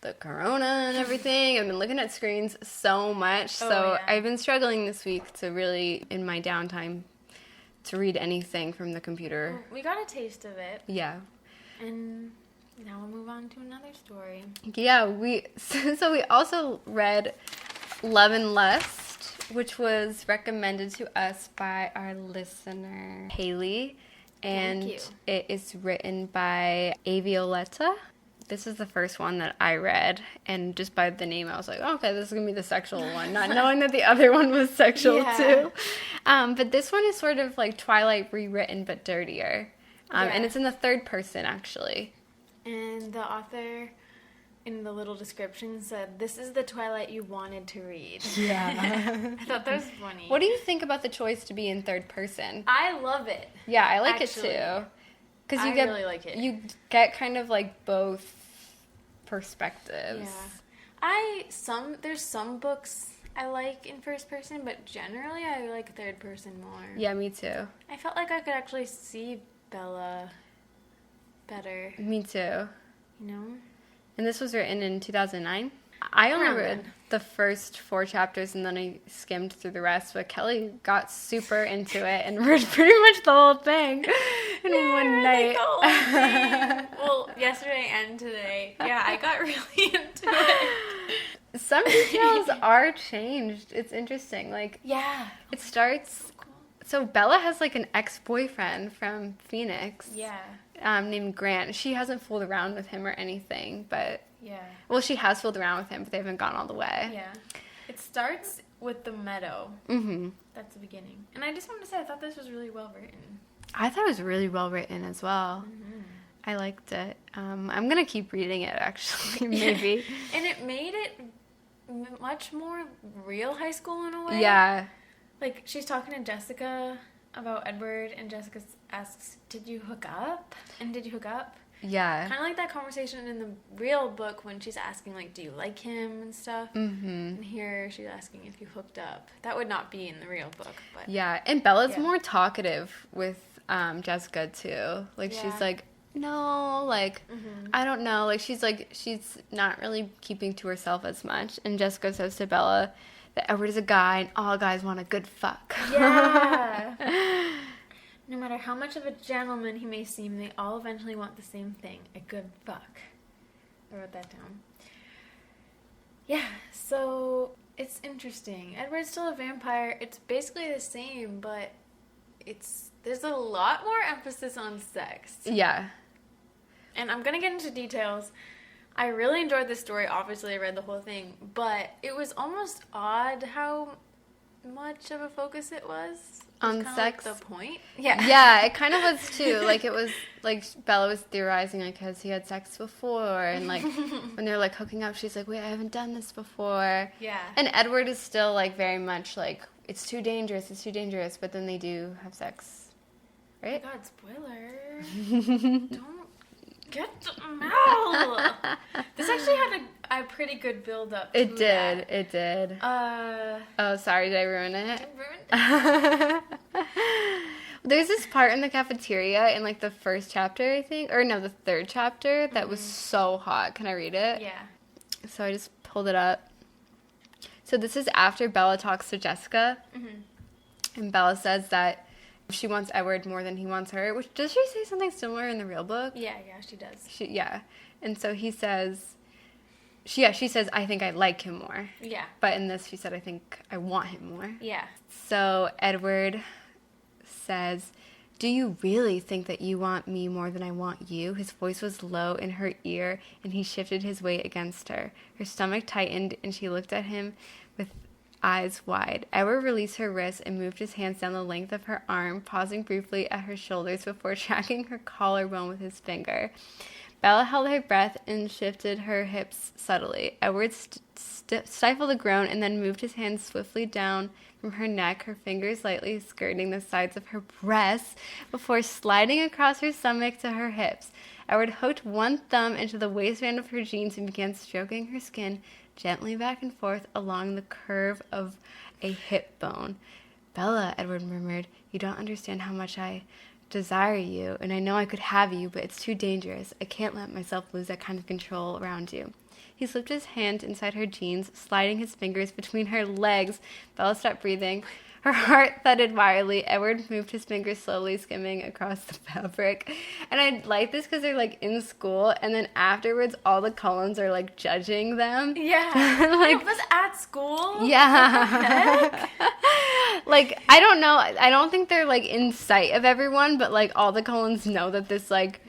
the corona and everything, I've been looking at screens so much, I've been struggling this week to really, in my downtime, to read anything from the computer. We got a taste of it. Yeah. And now we'll move on to another story. Yeah, we also read Love and Lust, which was recommended to us by our listener, Haley, and it is written by Avioletta. This is the first one that I read, and just by the name, I was like, okay, this is going to be the sexual one, not knowing that the other one was sexual, too. But this one is sort of like Twilight rewritten, but dirtier. And it's in the third person, actually. And the author, in the little description, said, this is the Twilight you wanted to read. Yeah. I thought that was funny. What do you think about the choice to be in third person? I love it. Yeah, I like it, too. Because I really like it. You get kind of like both perspectives. Yeah. There's some books I like in first person, but generally I like third person more. Yeah, me too. I felt like I could actually see Bella better. Me too. You know? And this was written in 2009. I only read the first 4 chapters and then I skimmed through the rest, but Kelly got super into it and read pretty much the whole thing in one night. The whole thing. Well, yesterday and today. Yeah, I got really into it. Some details are changed. It's interesting. Like, it starts... So Bella has like an ex-boyfriend from Phoenix. Yeah. Named Grant. She hasn't fooled around with him or anything, but... Yeah. Well, she has fooled around with him, but they haven't gone all the way. Yeah. It starts with the meadow. Mm-hmm. That's the beginning. And I just wanted to say, I thought this was really well written. I thought it was really well written as well. Mm-hmm. I liked it. I'm going to keep reading it, actually, maybe. And it made it much more real high school in a way. Yeah. Like, she's talking to Jessica, about Edward, and Jessica asks, did you hook up? And did you hook up? Yeah. Kind of like that conversation in the real book when she's asking, like, do you like him and stuff? Mm-hmm. And here she's asking if you hooked up. That would not be in the real book, but... Yeah, and Bella's more talkative with Jessica, too. Like, she's like, no, like, I don't know. Like, she's not really keeping to herself as much. And Jessica says to Bella that Edward is a guy and all guys want a good fuck. Yeah. No matter how much of a gentleman he may seem, they all eventually want the same thing, a good fuck. I wrote that down. Yeah, so it's interesting. Edward's still a vampire. It's basically the same, but there's a lot more emphasis on sex. Yeah. And I'm going to get into details. I really enjoyed this story. Obviously, I read the whole thing. But it was almost odd how much of a focus it was. On sex? Like the point. Yeah. Yeah, it kind of was, too. Like, it was, like, Bella was theorizing, like, has he had sex before? And, like, when they're, like, hooking up, she's like, wait, I haven't done this before. Yeah. And Edward is still, like, very much, like, it's too dangerous. But then they do have sex. Right? Oh my God, spoiler. Don't get Mel. This actually had a pretty good build-up to It did. Oh, sorry, did I ruin it? There's this part in the cafeteria in, like, the first chapter, I think. Or, no, the third chapter that was so hot. Can I read it? Yeah. So I just pulled it up. So this is after Bella talks to Jessica. Mm-hmm. And Bella says that she wants Edward more than he wants her. Which, does she say something similar in the real book? Yeah, she does. Yeah. And so he says... she says, I think I like him more. Yeah. But in this, she said, I think I want him more. Yeah. So Edward says, do you really think that you want me more than I want you? His voice was low in her ear, and he shifted his weight against her. Her stomach tightened, and she looked at him with eyes wide. Edward released her wrist and moved his hands down the length of her arm, pausing briefly at her shoulders before tracking her collarbone with his finger. Bella held her breath and shifted her hips subtly. Edward stifled a groan and then moved his hands swiftly down from her neck, her fingers lightly skirting the sides of her breasts before sliding across her stomach to her hips. Edward hooked one thumb into the waistband of her jeans and began stroking her skin gently back and forth along the curve of a hip bone. Bella, Edward murmured, you don't understand how much I desire you, and I know I could have you, but it's too dangerous. I can't let myself lose that kind of control around you. He slipped his hand inside her jeans, sliding his fingers between her legs. Bella stopped breathing. Her heart thudded wildly. Edward moved his fingers slowly, skimming across the fabric. And I like this because they're, like, in school, and then afterwards, all the Cullens are, like, judging them. Yeah. Like, it was at school? Yeah. What the heck? Like, I don't know. I don't think they're, like, in sight of everyone, but, like, all the Cullens know that this, like,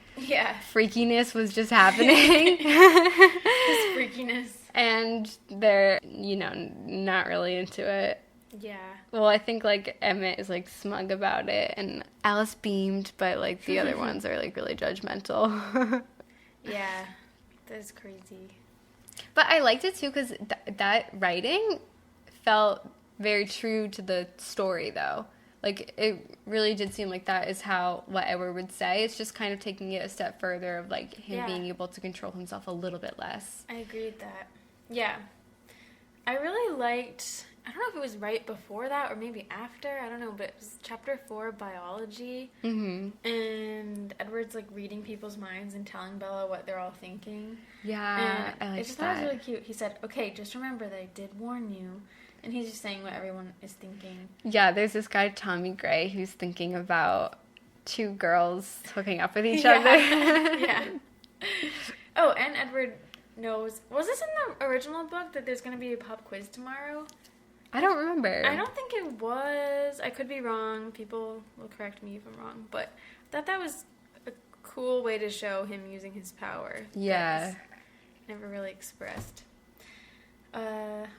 freakiness was just happening. This freakiness. And they're, not really into it. Yeah. Well, I think, like, Emmett is, like, smug about it, and Alice beamed, but, like, the other ones are, like, really judgmental. Yeah. That's crazy. But I liked it, too, because that writing felt very true to the story, though. Like, it really did seem like that is what Edward would say. It's just kind of taking it a step further of, like, him being able to control himself a little bit less. I agree with that. Yeah. I really liked... I don't know if it was right before that or maybe after. I don't know, but it was chapter 4, biology. Mm-hmm. And Edward's, like, reading people's minds and telling Bella what they're all thinking. Yeah, and I liked I just thought it was really cute. He said, okay, just remember that I did warn you. And he's just saying what everyone is thinking. Yeah, there's this guy, Tommy Gray, who's thinking about 2 girls hooking up with each other. Yeah. Oh, and Edward knows... Was this in the original book that there's going to be a pop quiz tomorrow? I don't remember. I don't think it was. I could be wrong. People will correct me if I'm wrong. But I thought that was a cool way to show him using his power. Yeah. Never really expressed. And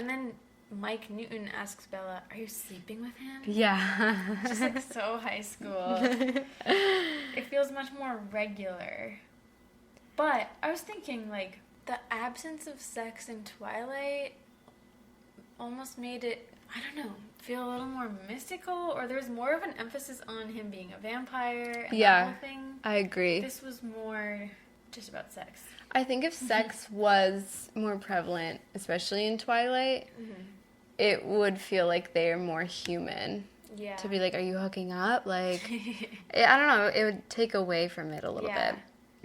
then Mike Newton asks Bella, are you sleeping with him? Yeah. Just, like, so high school. It feels much more regular. But I was thinking, like, the absence of sex in Twilight almost made it, I don't know, feel a little more mystical, or there was more of an emphasis on him being a vampire and that whole thing. I agree. This was more just about sex. I think if sex was more prevalent, especially in Twilight, it would feel like they're more human. Yeah. To be like, are you hooking up? Like, I don't know. It would take away from it a little bit.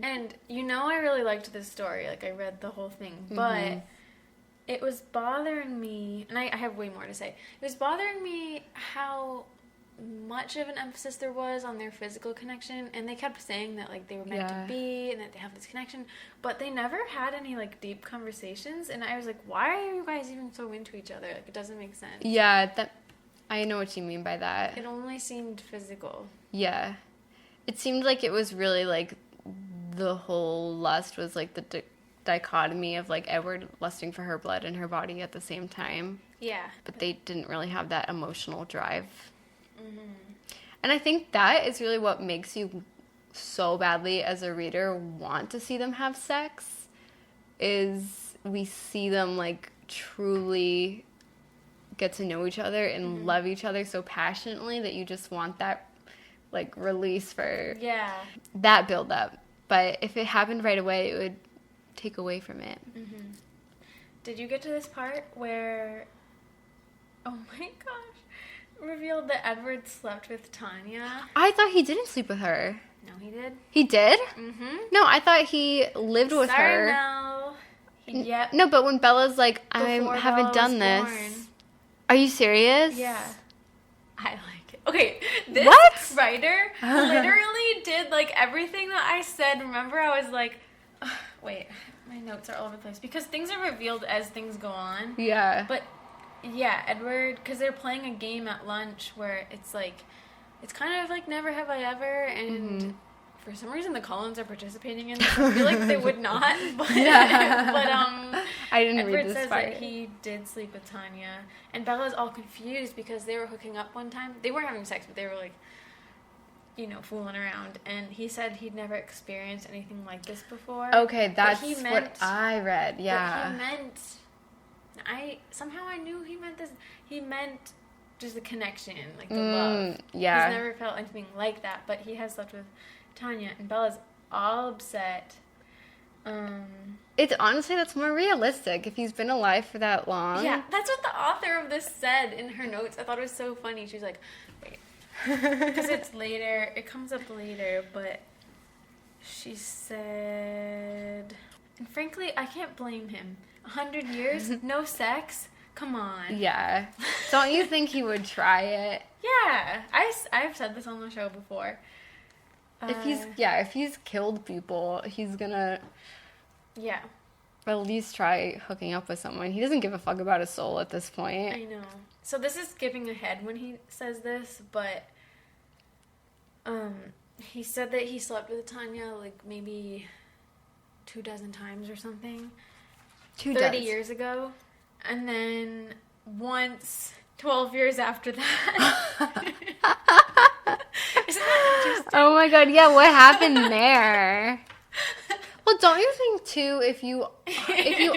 And, I really liked this story. Like, I read the whole thing. But it was bothering me, and I have way more to say. It was bothering me how much of an emphasis there was on their physical connection. And they kept saying that, like, they were meant to be and that they have this connection. But they never had any, like, deep conversations. And I was like, why are you guys even so into each other? Like, it doesn't make sense. Yeah, I know what you mean by that. It only seemed physical. Yeah. It seemed like it was really, like, the whole lust was, like, the dichotomy of, like, Edward lusting for her blood and her body at the same time. Yeah. But they didn't really have that emotional drive. And I think that is really what makes you so badly, as a reader, want to see them have sex, is we see them, like, truly get to know each other and love each other so passionately that you just want that, like, release for that build up. But if it happened right away, it would take away from it. Did you get to this part where, oh my gosh, revealed that Edward slept with Tanya? I thought he didn't sleep with her. No, he did. He did? No, I thought he lived with her. Mel. Yep. No, but when Bella's like, I haven't done this. Born. Are you serious? Yeah. I like it. Okay, this writer literally did, like, everything that I said. Remember, I was like, wait, my notes are all over the place. Because things are revealed as things go on. Yeah. But, yeah, Edward, because they're playing a game at lunch where it's, like, it's kind of like Never Have I Ever, and for some reason the Collins are participating in it. I feel like they would not, but I didn't Edward read this says part. that he did sleep with Tanya, and Bella's all confused because they were hooking up one time. They weren't having sex, but they were, like, fooling around, and he said he'd never experienced anything like this before. Okay, that's what I read. Yeah. But he meant, somehow I knew he meant this. He meant just the connection, like the love. Yeah. He's never felt anything like that, but he has slept with Tanya, and Bella's all upset. It's honestly, that's more realistic if he's been alive for that long. Yeah, that's what the author of this said in her notes. I thought it was so funny. She was like, wait, because it's later, it comes up later, but she said, and frankly, I can't blame him. 100 years, no sex. Come on. Yeah. Don't you think he would try it? Yeah. I've said this on the show before. If he's killed people, he's gonna at least try hooking up with someone. He doesn't give a fuck about his soul at this point. I know. So this is skipping ahead when he says this, but he said that he slept with Tanya like maybe 24 times or something. 30 years ago. And then once 12 years after that. Isn't that interesting? Oh my god, yeah, what happened there? Well, don't you think too, if you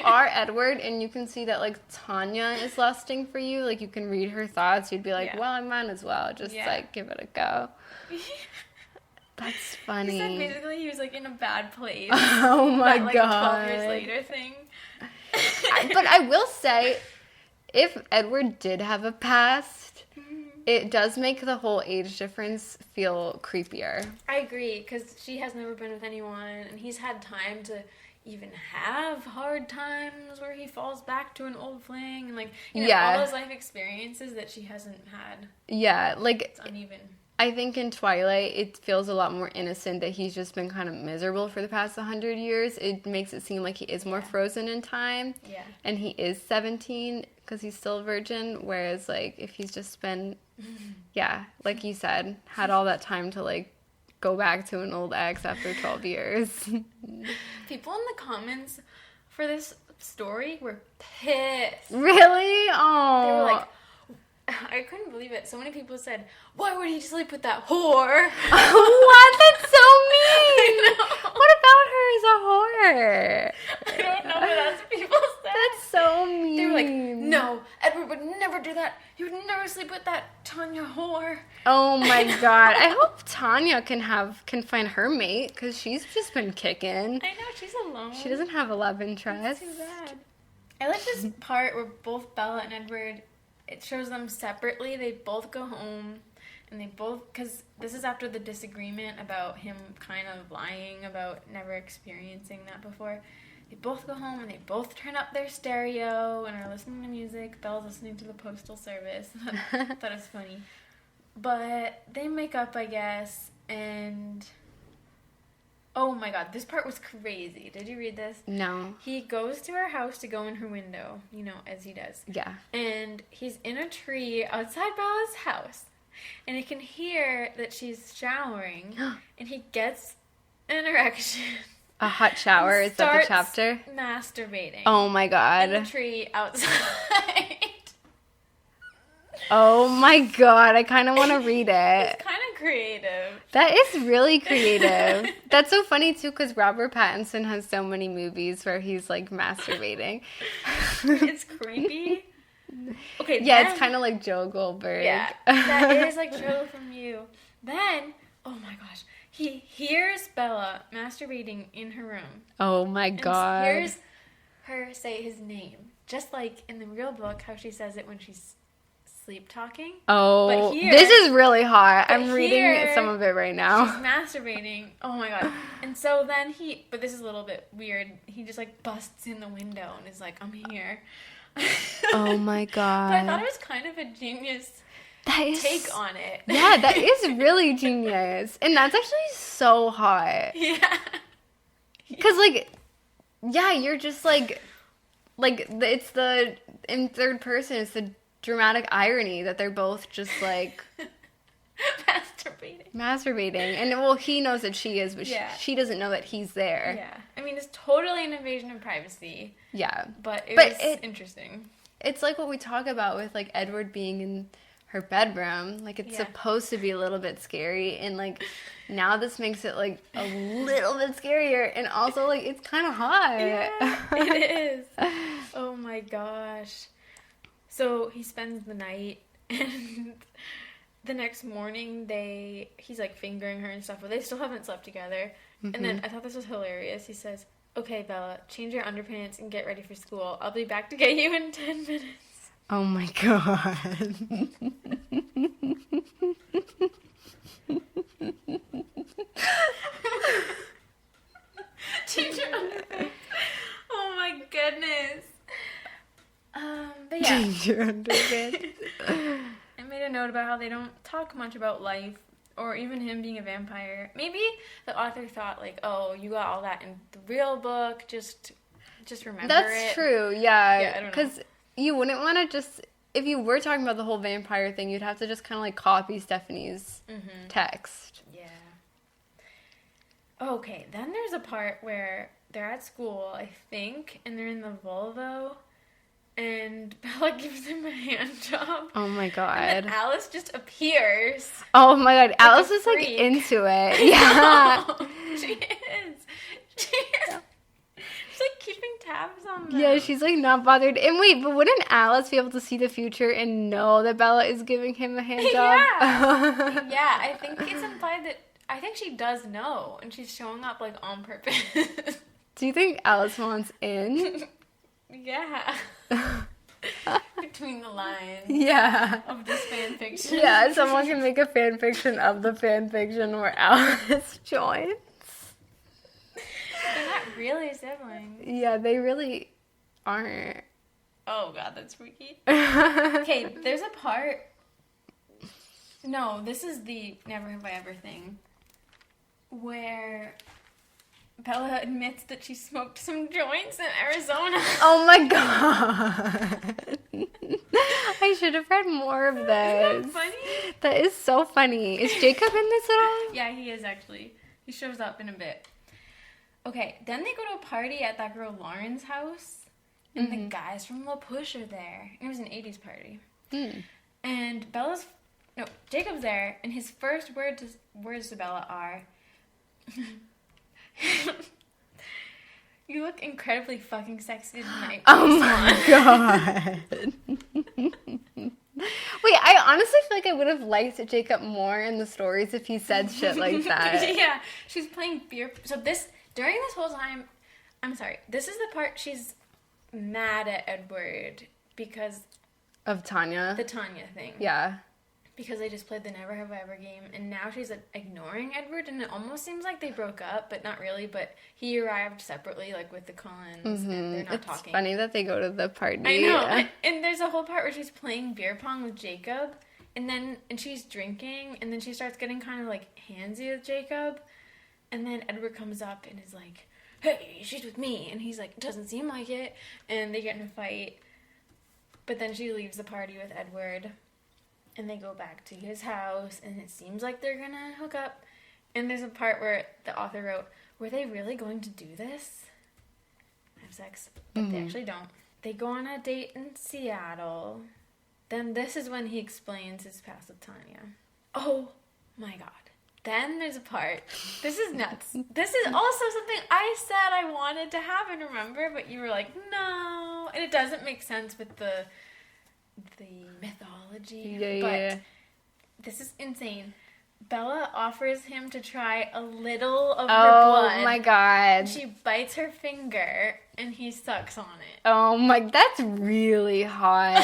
are Edward and you can see that, like, Tanya is lusting for you, like, you can read her thoughts, you'd be like, well, I might as well just like give it a go. That's funny. He said basically he was, like, in a bad place. Oh my that, like, god. 12 years later thing. But I will say, if Edward did have a past, it does make the whole age difference feel creepier. I agree, because she has never been with anyone, and he's had time to even have hard times where he falls back to an old fling, and, like, all those life experiences that she hasn't had. Yeah, like, it's uneven. I think in Twilight, it feels a lot more innocent that he's just been kind of miserable for the past 100 years. It makes it seem like he is more frozen in time. Yeah. And he is 17 because he's still a virgin. Whereas, like, if he's just been, like you said, had all that time to, like, go back to an old ex after 12 years. People in the comments for this story were pissed. Really? Oh. They were like, I couldn't believe it. So many people said, why would he sleep with that whore? What? That's so mean. What about her as a whore? I don't know, but that's what people said. That's so mean. They were like, no, Edward would never do that. He would never sleep with that Tanya whore. Oh my god. I hope Tanya can find her mate, because she's just been kicking. I know, she's alone. She doesn't have a love interest. That's too bad. I like this part where both Bella and Edward, it shows them separately. They both go home, and they both, because this is after the disagreement about him kind of lying about never experiencing that before. They both go home and they both turn up their stereo and are listening to music. Bella's listening to the Postal Service. That is funny. But they make up, I guess, and oh my god, this part was crazy. Did you read this? No. He goes to her house to go in her window, as he does. Yeah. And he's in a tree outside Bella's house. And he can hear that she's showering. And he gets an erection. A hot shower, is that the chapter? Masturbating. Oh my god. In the tree outside. Oh my god, I kind of want to read it. It's kind of creative. That is really creative. That's so funny too, because Robert Pattinson has so many movies where he's like masturbating. It's creepy. Okay. Yeah, it's kind of like Joe Goldberg. Yeah, that is like Joe from You. Then, oh my gosh, he hears Bella masturbating in her room. Oh my god. And hears her say his name, just like in the real book, how she says it when she's sleep talking. Oh, but here, this is really hot. I'm reading here, some of it right now. She's masturbating. Oh my god. And so then but this is a little bit weird. He just like busts in the window and is like, I'm here. Oh my god. But I thought it was kind of a genius take on it. Yeah, that is really genius. And that's actually so hot. Yeah. Because you're just it's the, in third person, it's the dramatic irony that they're both just like masturbating. And he knows that she is, but she doesn't know that he's there. Yeah. I mean, it's totally an invasion of privacy. Yeah. But it's interesting. It's like what we talk about with like Edward being in her bedroom. Like, it's supposed to be a little bit scary, and like now this makes it like a little bit scarier, and also like it's kind of hot. Yeah, it is. Oh my gosh. So he spends the night, and the next morning he's like fingering her and stuff, but they still haven't slept together. Mm-hmm. And then I thought this was hilarious. He says, "Okay, Bella, change your underpants and get ready for school. I'll be back to get you in 10 minutes." Oh my god. Change your underpants. Oh my goodness. But yeah. Change your underpants. I made a note about how they don't talk much about life or even him being a vampire. Maybe the author thought like, oh, you got all that in the real book, just remember That's true, yeah. I don't know. Because you wouldn't want to just, if you were talking about the whole vampire thing, you'd have to just kind of like copy Stephanie's text. Yeah. Okay, then there's a part where they're at school, I think, and they're in the Volvo, and Bella gives him a hand job. Oh my god. And then Alice just appears. Oh my god, like Alice is like into it. Yeah. She is. She's like keeping tabs on them. Yeah, she's like not bothered. And wait, but wouldn't Alice be able to see the future and know that Bella is giving him a hand job? Yeah. Yeah, I think it's implied that, I think she does know, and she's showing up like on purpose. Do you think Alice wants in? Yeah. Between the lines. Yeah. Of this fanfiction. Yeah, someone can make a fanfiction of the fanfiction where Alice joins. They're not really siblings. Yeah, they really aren't. Oh god, that's freaky. Okay, there's a part. No, this is the Never Have I Ever thing. Where Bella admits that she smoked some joints in Arizona. Oh my god. I should have read more of this. Isn't that funny? That is so funny. Is Jacob in this at all? Yeah, he is actually. He shows up in a bit. Okay, then they go to a party at that girl Lauren's house. And the guys from La Push are there. It was an 80s party. And Jacob's there, and his first words to Bella are, You look incredibly fucking sexy tonight. Oh my god. Wait, I honestly feel like I would have liked Jacob more in the stories if he said shit like that. Yeah, she's playing beer. So during this whole time, I'm sorry, this is the part she's mad at Edward because... Of Tanya? The Tanya thing. Yeah. Because they just played the Never Have I Ever game, and now she's ignoring Edward, and it almost seems like they broke up, but not really, but he arrived separately, like, with the Collins, and they're not talking. It's funny that they go to the party. I know, and there's a whole part where she's playing beer pong with Jacob, and she's drinking, and then she starts getting kind of, like, handsy with Jacob, and then Edward comes up and is like, hey, she's with me, and he's like, doesn't seem like it, and they get in a fight, but then she leaves the party with Edward. And they go back to his house, and it seems like they're gonna hook up. And there's a part where the author wrote, were they really going to do this? Have sex. But they actually don't. They go on a date in Seattle. Then this is when he explains his past with Tanya. Oh my god. Then there's a part. This is nuts. This is also something I said I wanted to happen, remember? But you were like, no. And it doesn't make sense with the mythology. But this is insane. Bella offers him to try a little of her blood. Oh my god. She bites her finger and he sucks on it. Oh my, that's really hot.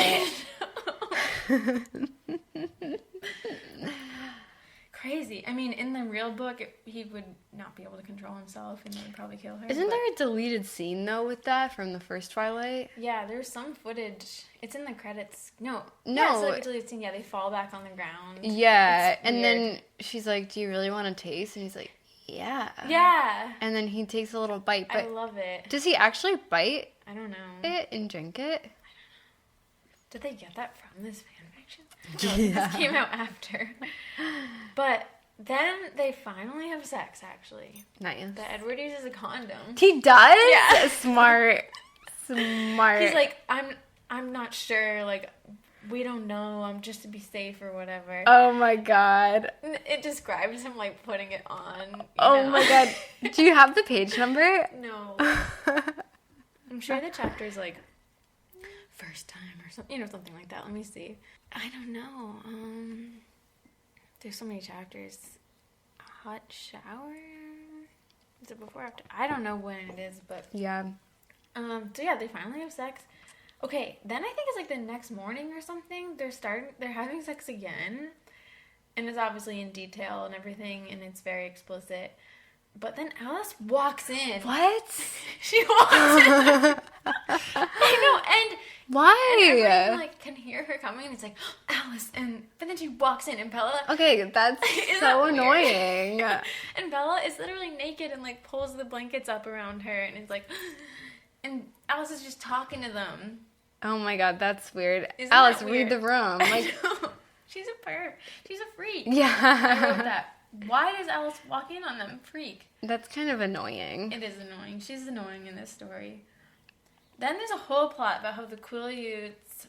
Crazy. I mean, in the real book, he would not be able to control himself and they would probably kill her. Isn't there a deleted scene, though, with that from the first Twilight? Yeah, there's some footage. It's in the credits. No. No. It's like a deleted scene. Yeah, they fall back on the ground. Yeah, and then she's like, do you really want to taste? And he's like, yeah. Yeah. And then he takes a little bite. But I love it. does he actually bite I don't know. it and drink it? Did they get that from this fanfiction? Yeah. This came out after. But then they finally have sex, actually. Nice. That Edward uses a condom. He does? Yeah. Smart. He's like, I'm not sure, like, we don't know, just to be safe or whatever. Oh my god. It describes him, like, putting it on. Oh my god. Do you have the page number? No. I'm sure the chapter's, like, first time or something, something like that. Let me see. I don't know. There's so many chapters. Hot shower? Is it before or after? I don't know when it is, but... Yeah. So yeah, they finally have sex. Okay, then I think it's like the next morning or something. They're having sex again. And it's obviously in detail and everything, and it's very explicit. But then Alice walks in. What? She walks in. I know, and... Why? And everyone, like, can hear her coming, and it's like, Alice, but then she walks in, and Bella... Okay, that's so annoying. And Bella is literally naked and, like, pulls the blankets up around her, and it's like... And Alice is just talking to them. Oh my god, that's weird. Isn't Alice, that weird? read the room. Like, she's a perv. She's a freak. yeah. I wrote that. Why does Alice walk in on them? Freak. That's kind of annoying. It is annoying. She's annoying in this story. Then there's a whole plot about how the Quileutes,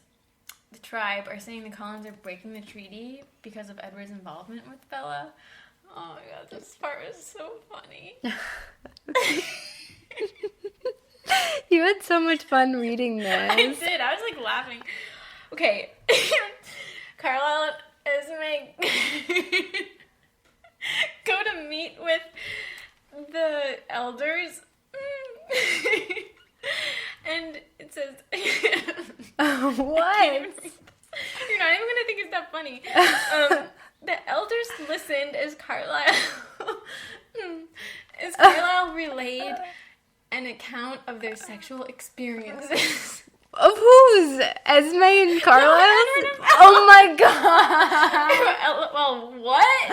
the tribe, are saying the Collins are breaking the treaty because of Edward's involvement with Bella. Oh my god, this part was so funny. You had so much fun reading this. I did. I was like laughing. Okay. Carlisle and Esme go to meet with the elders. And it says... What? You're not even going to think it's that funny. The elders listened as Carlisle relayed an account of their sexual experiences. Of whose? Esme and Carlisle? Oh my god! Well, what?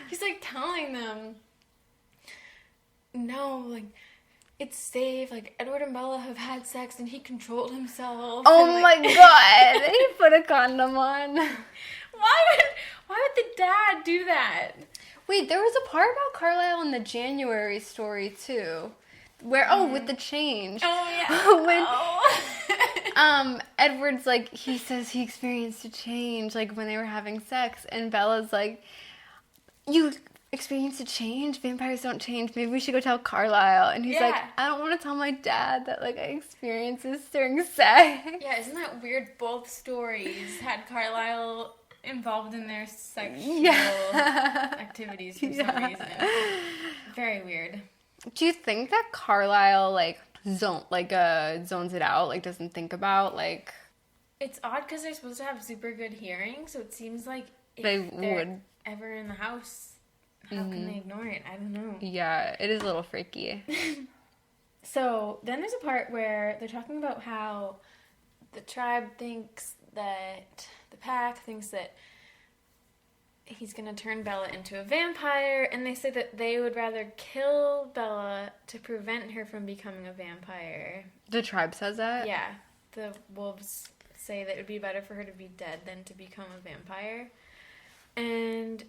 He's like telling them, no, like, it's safe, like, Edward and Bella have had sex and he controlled himself. Oh and, my god! He put a condom on. Why would the dad do that? Wait, there was a part about Carlisle in the January story too. Where, with the change. Oh, yeah. When, Edward's like, he says he experienced a change, like, when they were having sex, and Bella's like, you experience to change. Vampires don't change. Maybe we should go tell Carlisle. And he's like, I don't want to tell my dad that, like, I experienced this during sex. Yeah, isn't that weird? Both stories had Carlisle involved in their sexual activities for some reason. Very weird. Do you think that Carlisle, like, zones it out? Like, doesn't think about, like... It's odd because they're supposed to have super good hearing, so it seems like if they they're would ever in the house, how can they ignore it? I don't know. Yeah, it is a little freaky. So then there's a part where they're talking about how the tribe thinks that, the pack thinks that he's going to turn Bella into a vampire, and they say that they would rather kill Bella to prevent her from becoming a vampire. The tribe says that? Yeah. The wolves say that it would be better for her to be dead than to become a vampire. And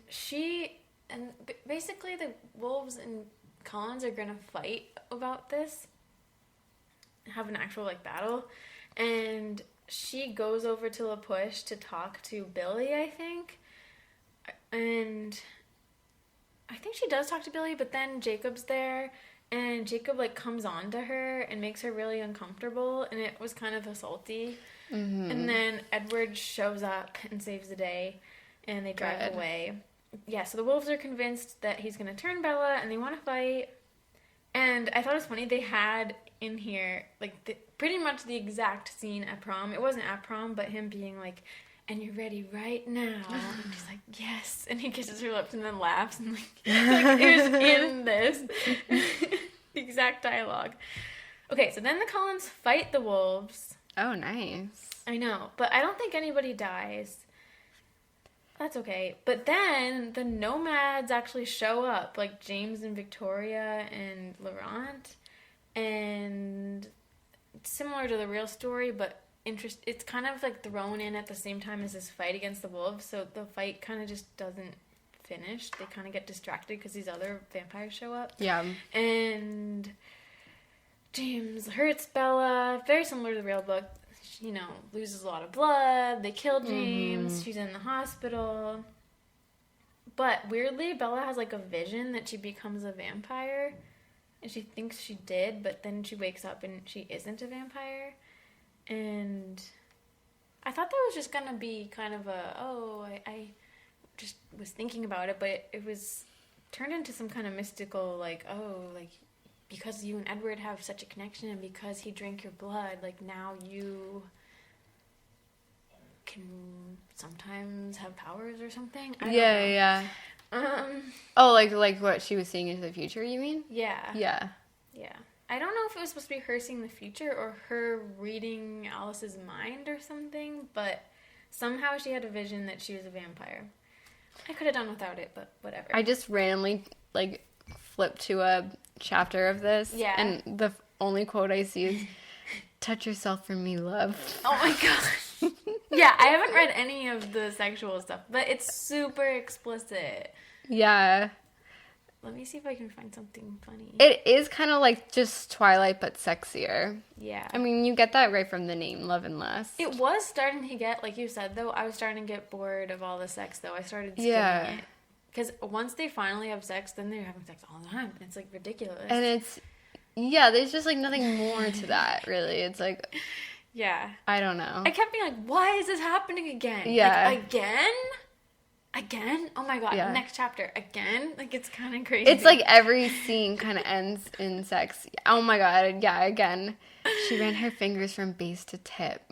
basically the wolves and Collins are going to fight about this, have an actual, like, battle. And she goes over to La Push to talk to Billy, I think. And I think she does talk to Billy, but then Jacob's there, and Jacob, like, comes on to her and makes her really uncomfortable, and it was kind of assaulty. Mm-hmm. And then Edward shows up and saves the day, and they drive away. Yeah, so the wolves are convinced that he's going to turn Bella, and they want to fight. And I thought it was funny, they had in here, like, pretty much the exact scene at prom. It wasn't at prom, but him being like, and you're ready right now. And she's like, yes. And he kisses her lips and then laughs. And, like it was in this. The exact dialogue. Okay, so then the Collins fight the wolves. Oh, nice. I know, but I don't think anybody dies. That's okay. But then the nomads actually show up, like James and Victoria and Laurent. And it's similar to the real story, but it's kind of like thrown in at the same time as this fight against the wolves, so the fight kind of just doesn't finish. They kind of get distracted because these other vampires show up. Yeah. And James hurts Bella, very similar to the real book. She, loses a lot of blood. They kill James. She's in the hospital. But weirdly, Bella has, like, a vision that she becomes a vampire, and she thinks she did, but then she wakes up and she isn't a vampire. And I thought that was just going to be kind of I just was thinking about it, but it was turned into some kind of mystical, like, because you and Edward have such a connection and because he drank your blood, like, now you can sometimes have powers or something. I don't know. Yeah. Like what she was seeing into the future, you mean? Yeah. Yeah. Yeah. I don't know if it was supposed to be her seeing the future or her reading Alice's mind or something, but somehow she had a vision that she was a vampire. I could have done without it, but whatever. I just randomly, like, flipped to a chapter of this, and the only quote I see is, "Touch yourself for me, love." Oh my gosh. Yeah, I haven't read any of the sexual stuff, but it's super explicit. Yeah. Let me see if I can find something funny. It is kind of like just Twilight, but sexier. Yeah. I mean, you get that right from the name, Love and Lust. It was starting to get, like you said, though, I was starting to get bored of all the sex, though. I started skimming it. Because once they finally have sex, then they're having sex all the time. And it's, like, ridiculous. And it's, there's just, like, nothing more to that, really. It's, like... Yeah. I don't know. I kept being like, why is this happening again? Yeah. Like, again? Again? Oh my god, next chapter. Again? Like, it's kind of crazy. It's like every scene kind of ends in sex. Oh my god, yeah, again. She ran her fingers from base to tip.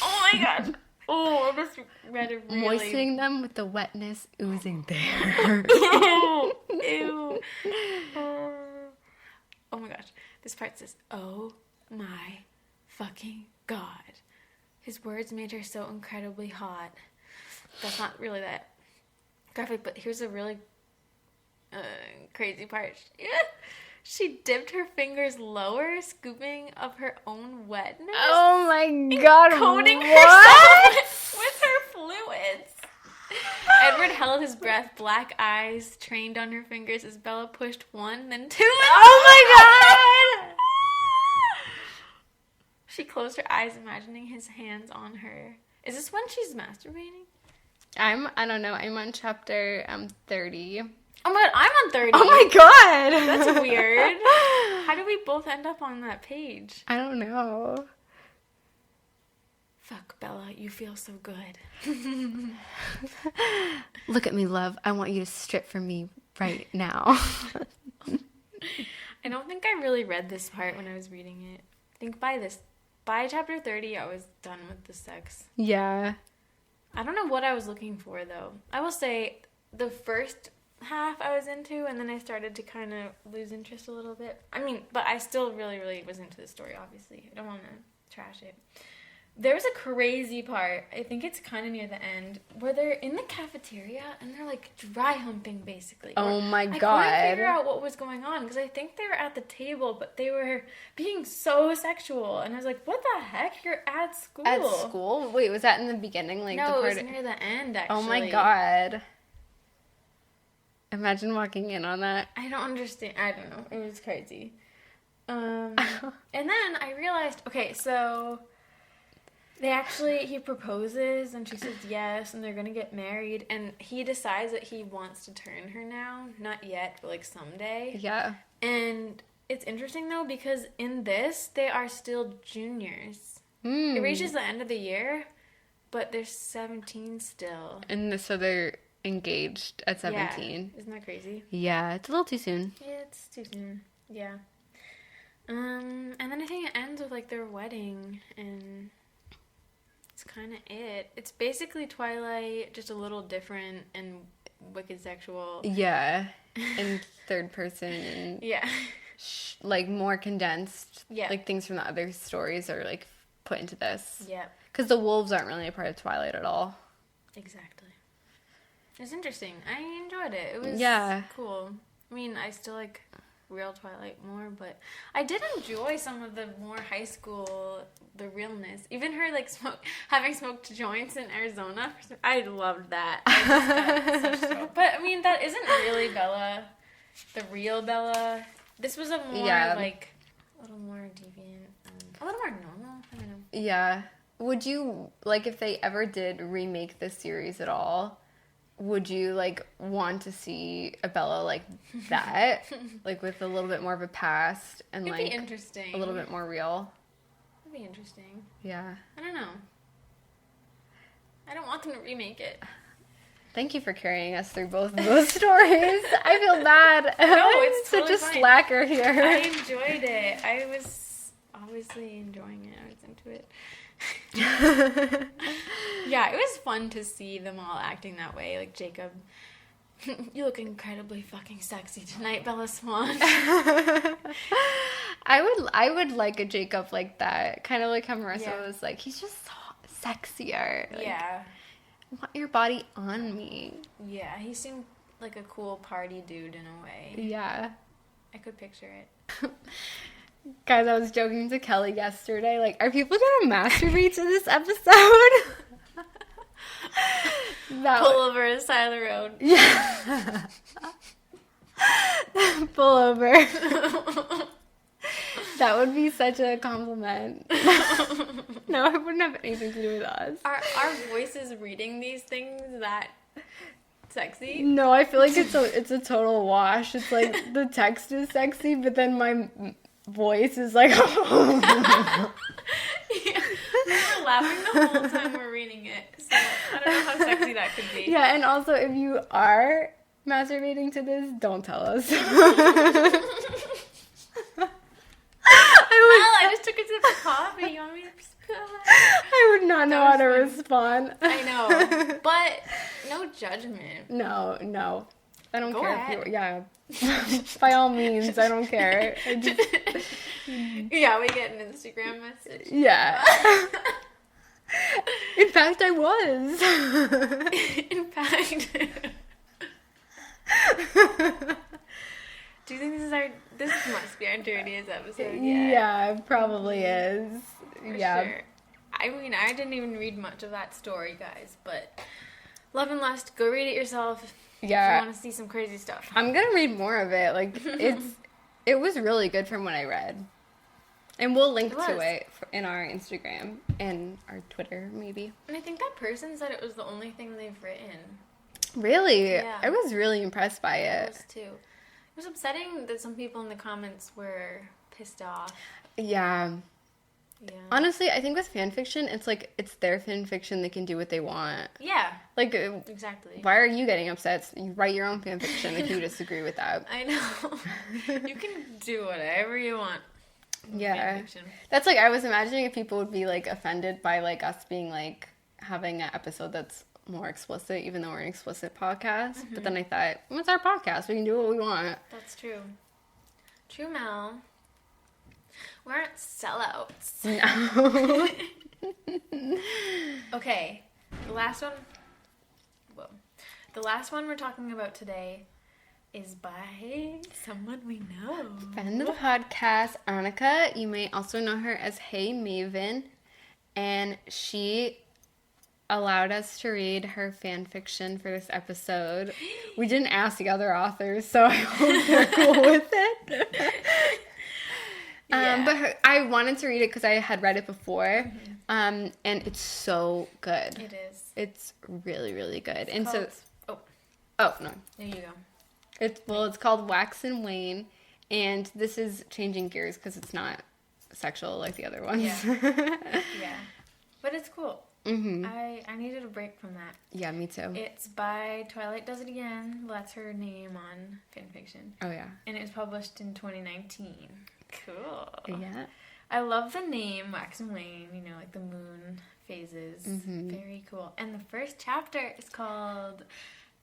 Oh my god. Oh, I just read it really... Moistening them with the wetness oozing there. Ew. Ew. Oh my gosh. This part says, oh my fucking god. His words made her so incredibly hot. That's not really that graphic, but here's a really crazy part. She dipped her fingers lower, scooping up her own wetness. Oh my god, coating what? herself with her fluids. Edward held his breath, black eyes trained on her fingers as Bella pushed one, then two. Oh my god! She closed her eyes, imagining his hands on her. Is this when she's masturbating? I don't know. I'm on chapter 30. Oh my god, I'm on 30. Oh my god! That's weird. How did we both end up on that page? I don't know. Fuck, Bella, you feel so good. Look at me, love. I want you to strip for me right now. I don't think I really read this part when I was reading it. I think by chapter 30, I was done with the sex. Yeah. I don't know what I was looking for, though. I will say the first half I was into, and then I started to kind of lose interest a little bit. I mean, but I still really, really was into the story, obviously. I don't want to trash it. There was a crazy part, I think it's kind of near the end, where they're in the cafeteria and they're like dry humping basically. Oh my god. I couldn't figure out what was going on because I think they were at the table, but they were being so sexual. And I was like, what the heck? You're at school. At school? Wait, was that in the beginning? Like, no, it was near the end, actually. Oh my god. Imagine walking in on that. I don't understand. I don't know. It was crazy. And then I realized, okay, so... he proposes, and she says yes, and they're gonna get married, and he decides that he wants to turn her now. Not yet, but, like, someday. Yeah. And it's interesting, though, because in this, they are still juniors. It reaches the end of the year, but they're 17 still. And so they're engaged at 17. Yeah. Isn't that crazy? Yeah, it's a little too soon. Yeah, it's too soon. Yeah. And then I think it ends with, like, their wedding, and... That's kind of it. It's basically Twilight, just a little different and wicked sexual. Yeah, and third person and yeah, like more condensed. Yeah, like things from the other stories are like put into this. Yeah, because the wolves aren't really a part of Twilight at all. Exactly. It's interesting. I enjoyed it. It was cool. I mean, I still like real Twilight more, but I did enjoy some of the more high school, the realness. Even her like having smoked joints in Arizona. I loved that. But I mean, that isn't really Bella, the real Bella. This was a more like a little more deviant, a little more normal. I don't know. Yeah. Would you like if they ever did remake this series at all? Would you, like, want to see a Bella like that? Like, with a little bit more of a past and, It'd like, be interesting. A little bit more real? It'd be interesting. Yeah. I don't know. I don't want them to remake it. Thank you for carrying us through both of those stories. I feel bad. No, it's totally such a slacker here. I enjoyed it. I was obviously enjoying it. I was into it. Yeah, it was fun to see them all acting that way. Like Jacob, you look incredibly fucking sexy tonight, Bella Swan. I would like a Jacob like that, kind of like how Marissa was like. He's just so sexier. Like, I want your body on me. Yeah, he seemed like a cool party dude in a way. Yeah, I could picture it. Guys, I was joking to Kelly yesterday, like, are people gonna masturbate to this episode? Pull over on the side of the road. Yeah. Pull over. That would be such a compliment. No, it wouldn't have anything to do with us. Are our voices reading these things that sexy? No, I feel like it's a total wash. It's like the text is sexy, but then my voice is like yeah, we're laughing the whole time we're reading it, so I don't know how sexy that could be. Yeah, and also if you are masturbating to this, don't tell us. I just took a sip of coffee. You want me to I would not know how to respond. I know, but no judgment. No. I don't care if you... Yeah. By all means, I don't care. Yeah, we get an Instagram message. Yeah. In fact, I was. In fact. Do you think this must be our dirtiest episode yet? Yeah, it probably is. For sure. I mean, I didn't even read much of that story, guys, but Love and Lust, go read it yourself. Yeah. If you want to see some crazy stuff. I'm going to read more of it. Like, it was really good from what I read. And we'll link to it in our Instagram and our Twitter, maybe. And I think that person said it was the only thing they've written. Really? Yeah. I was really impressed by I it. was too. It was upsetting that some people in the comments were pissed off. Yeah. Yeah. Honestly, I think with fan fiction, it's like, it's their fan fiction. They can do what they want. Yeah. Like, Exactly. why are you getting upset? You write your own fan fiction if you disagree with that. I know. You can do whatever you want. Yeah. Fan fiction. That's like, I was imagining if people would be like offended by like us being like having an episode that's more explicit, even though we're an explicit podcast. Mm-hmm. But then I thought, well, it's our podcast. We can do what we want. That's true. True, Mel. We aren't sellouts. No. Okay. The last one. Whoa. The last one we're talking about today is by someone we know. Friend of the podcast, Annika. You may also know her as Hey Maven. And she allowed us to read her fan fiction for this episode. We didn't ask the other authors, so I hope they're cool with it. Yeah. But I wanted to read it because I had read it before. Mm-hmm. And it's so good. It is. It's really, really good. It's and called, so, oh no, there you go. it's called Wax and Wane, and this is changing gears because it's not sexual like the other ones. Yeah. Yeah. But it's cool. Mm-hmm. I needed a break from that. Yeah, me too. It's by Twilight Does It Again. That's her name on fanfiction. Oh yeah. And it was published in 2019. Cool. Yeah. I love the name Wax and Wane, you know, like the moon phases. Mm-hmm. Very cool. And the first chapter is called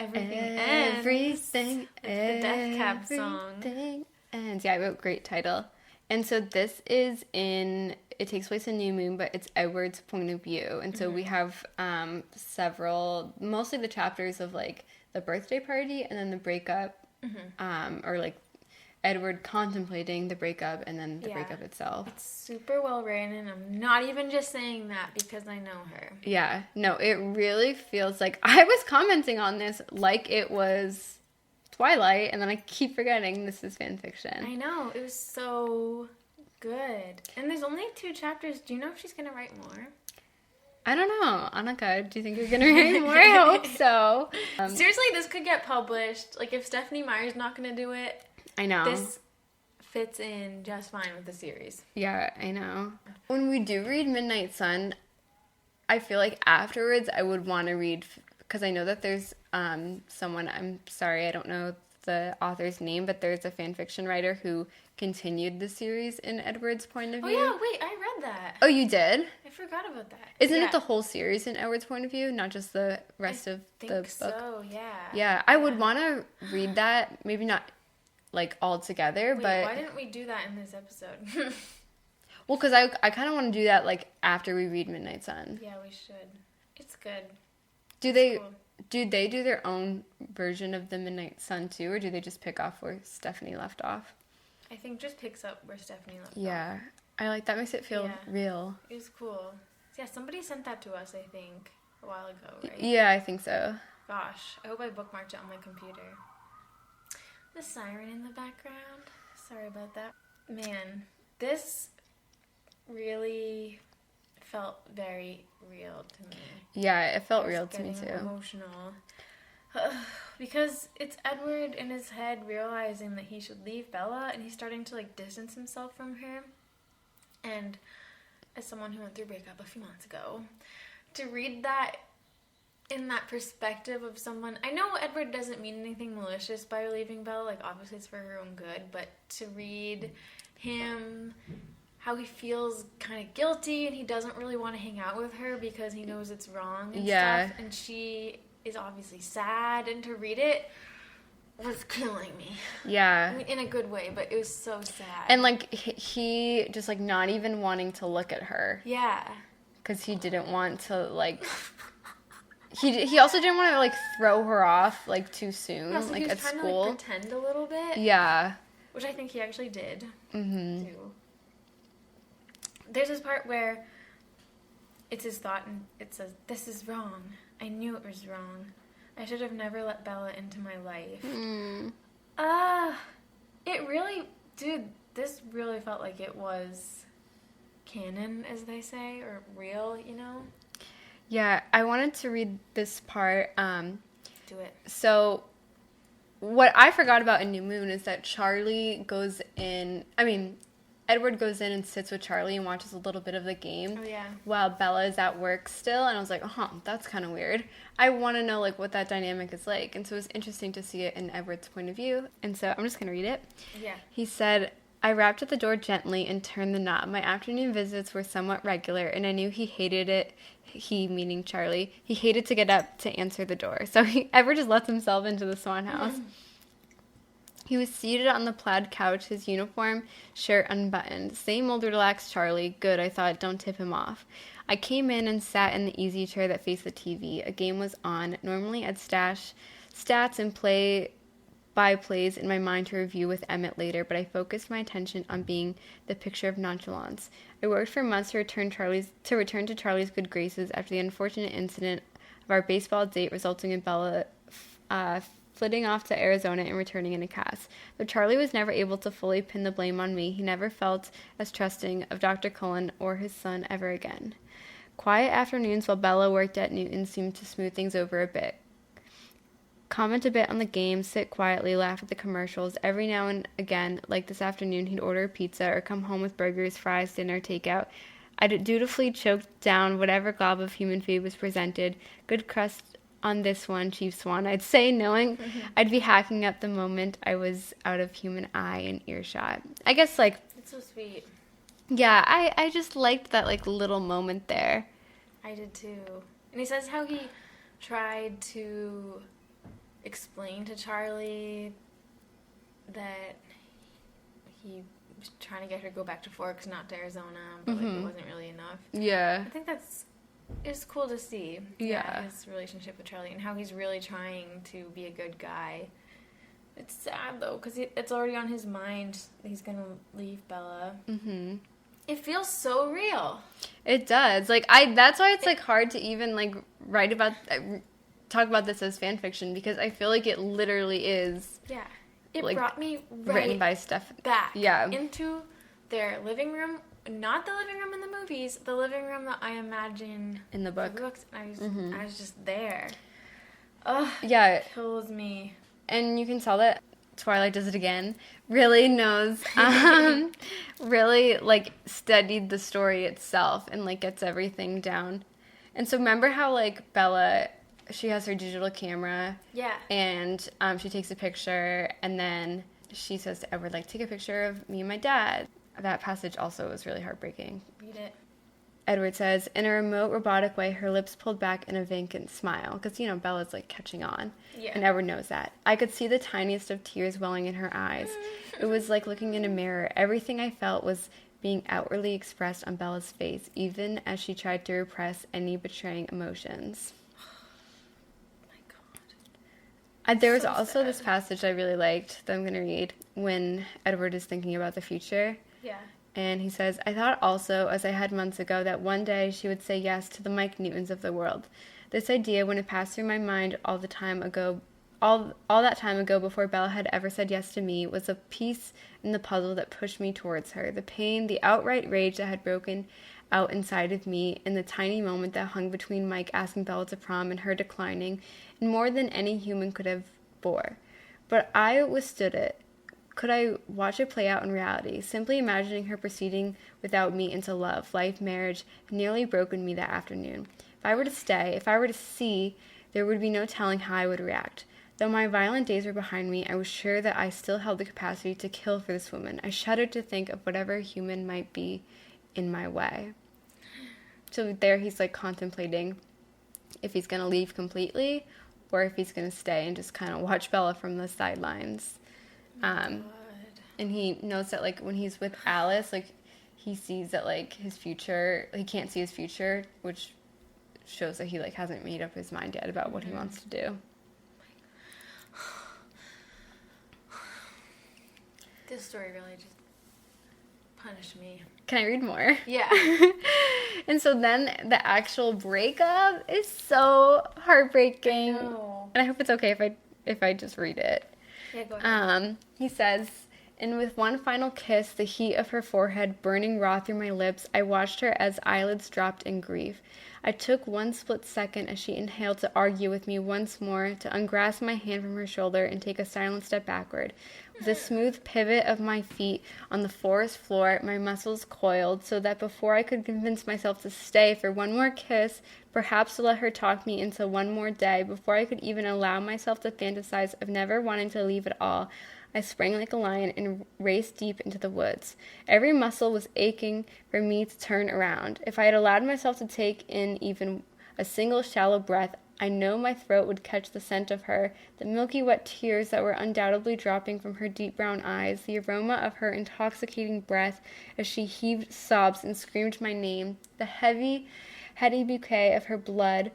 Everything Ends. Everything. It's the Death Cab song. Everything ends. Yeah, I wrote great title. And so this is it takes place in New Moon, but it's Edward's point of view. And so we have several, mostly the chapters of like the birthday party and then the breakup, or like Edward contemplating the breakup and then the breakup itself. It's super well written, and I'm not even just saying that because I know her. Yeah, no, it really feels like, I was commenting on this like it was Twilight, and then I keep forgetting this is fan fiction. I know, it was so good. And there's only 2 chapters. Do you know if she's going to write more? I don't know. Annika, do you think you're going to write more? I hope so. Seriously, this could get published. Like, if Stephanie Meyer's not going to do it, I know. this fits in just fine with the series. Yeah, I know. When we do read Midnight Sun, I feel like afterwards I would want to read, because I know that there's someone, I'm sorry, I don't know the author's name, but there's a fan fiction writer who continued the series in Edward's point of view. Oh, yeah, wait, I read that. Oh, you did? I forgot about that. Isn't it the whole series in Edward's point of view, not just the rest of the book? I think so, yeah. Yeah, I would want to read that, maybe not like all together, Wait, but why didn't we do that in this episode? well, because I kind of want to do that like after we read Midnight Sun. Yeah, we should. It's good. Do they cool. do they do their own version of the Midnight Sun too, or do they just pick off where Stephanie left off? I think just picks up where Stephanie left off. Yeah, I like that. Makes it feel real. It was cool. Yeah, somebody sent that to us, I think, a while ago, right? Yeah, I think so. Gosh, I hope I bookmarked it on my computer. The siren in the background. Sorry about that. Man, this really felt very real to me. Yeah, it felt I was real to me getting too. Emotional. Because it's Edward in his head realizing that he should leave Bella, and he's starting to like distance himself from her. And as someone who went through a breakup a few months ago, to read that in that perspective of someone, I know Edward doesn't mean anything malicious by leaving Bella, like obviously it's for her own good, but to read him, how he feels kind of guilty and he doesn't really want to hang out with her because he knows it's wrong and stuff, and she is obviously sad, and to read it was killing me. Yeah. I mean, in a good way, but it was so sad. And like he just like not even wanting to look at her. Yeah. Because he didn't want to like... He also didn't want to like throw her off like too soon, Yeah, so like he was at trying school. to like, pretend a little bit. Yeah. Which I think he actually did. Mm-hmm. Too. There's this part where it's his thought and it says, "This is wrong. I knew it was wrong. I should have never let Bella into my life." It really, dude, this really felt like it was canon, as they say, or real, you know? Yeah, I wanted to read this part Do it. So what I forgot about in New Moon is that Edward goes in and sits with Charlie and watches a little bit of the game. Oh, yeah. While Bella is at work still. And I was like, that's kind of weird. I want to know, like, what that dynamic is like. And so it was interesting to see it in Edward's point of view. And so I'm just going to read it. Yeah. He said, I rapped at the door gently and turned the knob. My afternoon visits were somewhat regular, and I knew he hated it. He, meaning Charlie, he hated to get up to answer the door. So Edward just lets himself into the Swan house. Mm. He was seated on the plaid couch, his uniform shirt unbuttoned. Same old relaxed Charlie. Good, I thought, don't tip him off. I came in and sat in the easy chair that faced the TV. A game was on. Normally I'd stash stats and play by plays in my mind to review with Emmett later, but I focused my attention on being the picture of nonchalance. I worked for months to return to Charlie's good graces after the unfortunate incident of our baseball date resulting in Bella flitting off to Arizona and returning in a cast. Though Charlie was never able to fully pin the blame on me, he never felt as trusting of Dr. Cullen or his son ever again. Quiet afternoons while Bella worked at Newton seemed to smooth things over a bit. Comment a bit on the game, sit quietly, laugh at the commercials. Every now and again, like this afternoon, he'd order a pizza or come home with burgers, fries, dinner, takeout. I'd dutifully choke down whatever glob of human food was presented. Good crust on this one, Chief Swan, I'd say, knowing I'd be hacking up the moment I was out of human eye and earshot. I guess, like... It's so sweet. Yeah, I just liked that, like, little moment there. I did, too. And he says how he tried to explain to Charlie that he was trying to get her to go back to Forks, not to Arizona, but like it wasn't really enough. Yeah. I think it's cool to see. Yeah. His relationship with Charlie and how he's really trying to be a good guy. It's sad though, because it's already on his mind that he's gonna leave Bella. Mm-hmm. It feels so real. It does. Like that's why it's like hard to even like talk about this as fan fiction, because I feel like it literally is. Yeah. It like, brought me written by Steph back yeah. into their living room, not the living room in the movies, the living room that I imagine in the book. I was just there. Ugh, yeah, it kills me. And you can tell that Twilight does it again. Really knows, really like studied the story itself and like gets everything down. And so remember how like Bella, she has her digital camera. Yeah. And she takes a picture, and then she says to Edward, like, take a picture of me and my dad. That passage also was really heartbreaking. Read it. Edward says, in a remote, robotic way, her lips pulled back in a vacant smile. Because, Bella's, like, catching on. Yeah. And Edward knows that. I could see the tiniest of tears welling in her eyes. It was like looking in a mirror. Everything I felt was being outwardly expressed on Bella's face, even as she tried to repress any betraying emotions. There was also this passage I really liked that I'm going to read when Edward is thinking about the future. Yeah. And he says, I thought also, as I had months ago, that one day she would say yes to the Mike Newtons of the world. This idea, when it passed through my mind all that time ago before Bella had ever said yes to me, was a piece in the puzzle that pushed me towards her. The pain, the outright rage that had broken out inside of me in the tiny moment that hung between Mike asking Bella to prom and her declining, and more than any human could have bore. But I withstood it. Could I watch it play out in reality? Simply imagining her proceeding without me into love, life, marriage, had nearly broken me that afternoon. If I were to stay, if I were to see, there would be no telling how I would react. Though my violent days were behind me, I was sure that I still held the capacity to kill for this woman. I shuddered to think of whatever human might be in my way. So there he's like contemplating if he's going to leave completely or if he's going to stay and just kind of watch Bella from the sidelines. And he knows that like when he's with Alice, like he sees that like his future, he can't see his future, which shows that he like hasn't made up his mind yet about what he wants to do. This story really just punished me. Can I read more? Yeah. And so then the actual breakup is so heartbreaking. I know. And I hope it's okay if I just read it. Yeah, go ahead. He says, and with one final kiss, the heat of her forehead burning raw through my lips, I watched her as eyelids dropped in grief. I took one split second as she inhaled to argue with me once more, to ungrasp my hand from her shoulder and take a silent step backward. With a smooth pivot of my feet on the forest floor, my muscles coiled so that before I could convince myself to stay for one more kiss, perhaps to let her talk me into one more day, before I could even allow myself to fantasize of never wanting to leave at all, I sprang like a lion and raced deep into the woods. Every muscle was aching for me to turn around. If I had allowed myself to take in even a single shallow breath, I know my throat would catch the scent of her, the milky wet tears that were undoubtedly dropping from her deep brown eyes, the aroma of her intoxicating breath as she heaved sobs and screamed my name, the heady bouquet of her blood,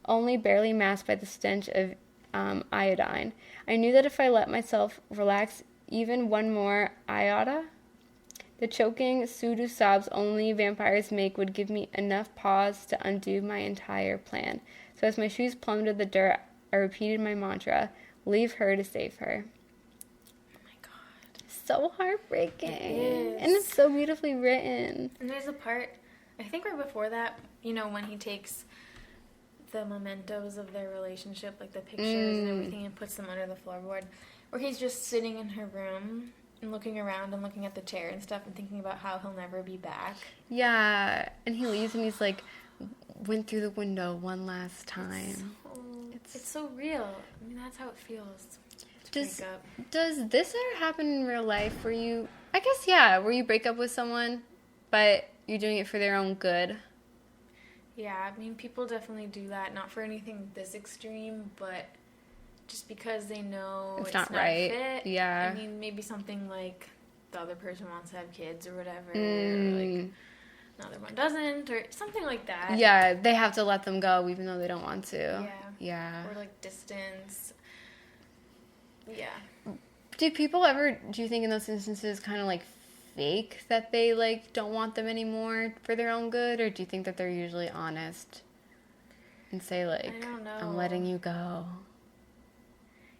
only barely masked by the stench of iodine. I knew that if I let myself relax even one more iota, the choking pseudo sobs only vampires make would give me enough pause to undo my entire plan. So as my shoes plummeted the dirt, I repeated my mantra, leave her to save her. Oh my god. So heartbreaking. It is. And it's so beautifully written. And there's a part, I think right before that, when he takes the mementos of their relationship, like the pictures and everything, and puts them under the floorboard, where he's just sitting in her room and looking around and looking at the chair and stuff and thinking about how he'll never be back. Yeah, and he leaves and he's like, went through the window one last time. It's so real. I mean, that's how it feels to break up. Does this ever happen in real life where you, I guess, yeah, where you break up with someone, but you're doing it for their own good? Yeah, I mean, people definitely do that. Not for anything this extreme, but just because they know it's not right. fit. Yeah. I mean, maybe something like the other person wants to have kids or whatever, or like another one doesn't, or something like that. Yeah, they have to let them go even though they don't want to. Yeah. Yeah. Or like distance. Yeah. Do you think in those instances kind of like fake that they like don't want them anymore for their own good, or do you think that they're usually honest and say like, I don't know. I'm letting you go?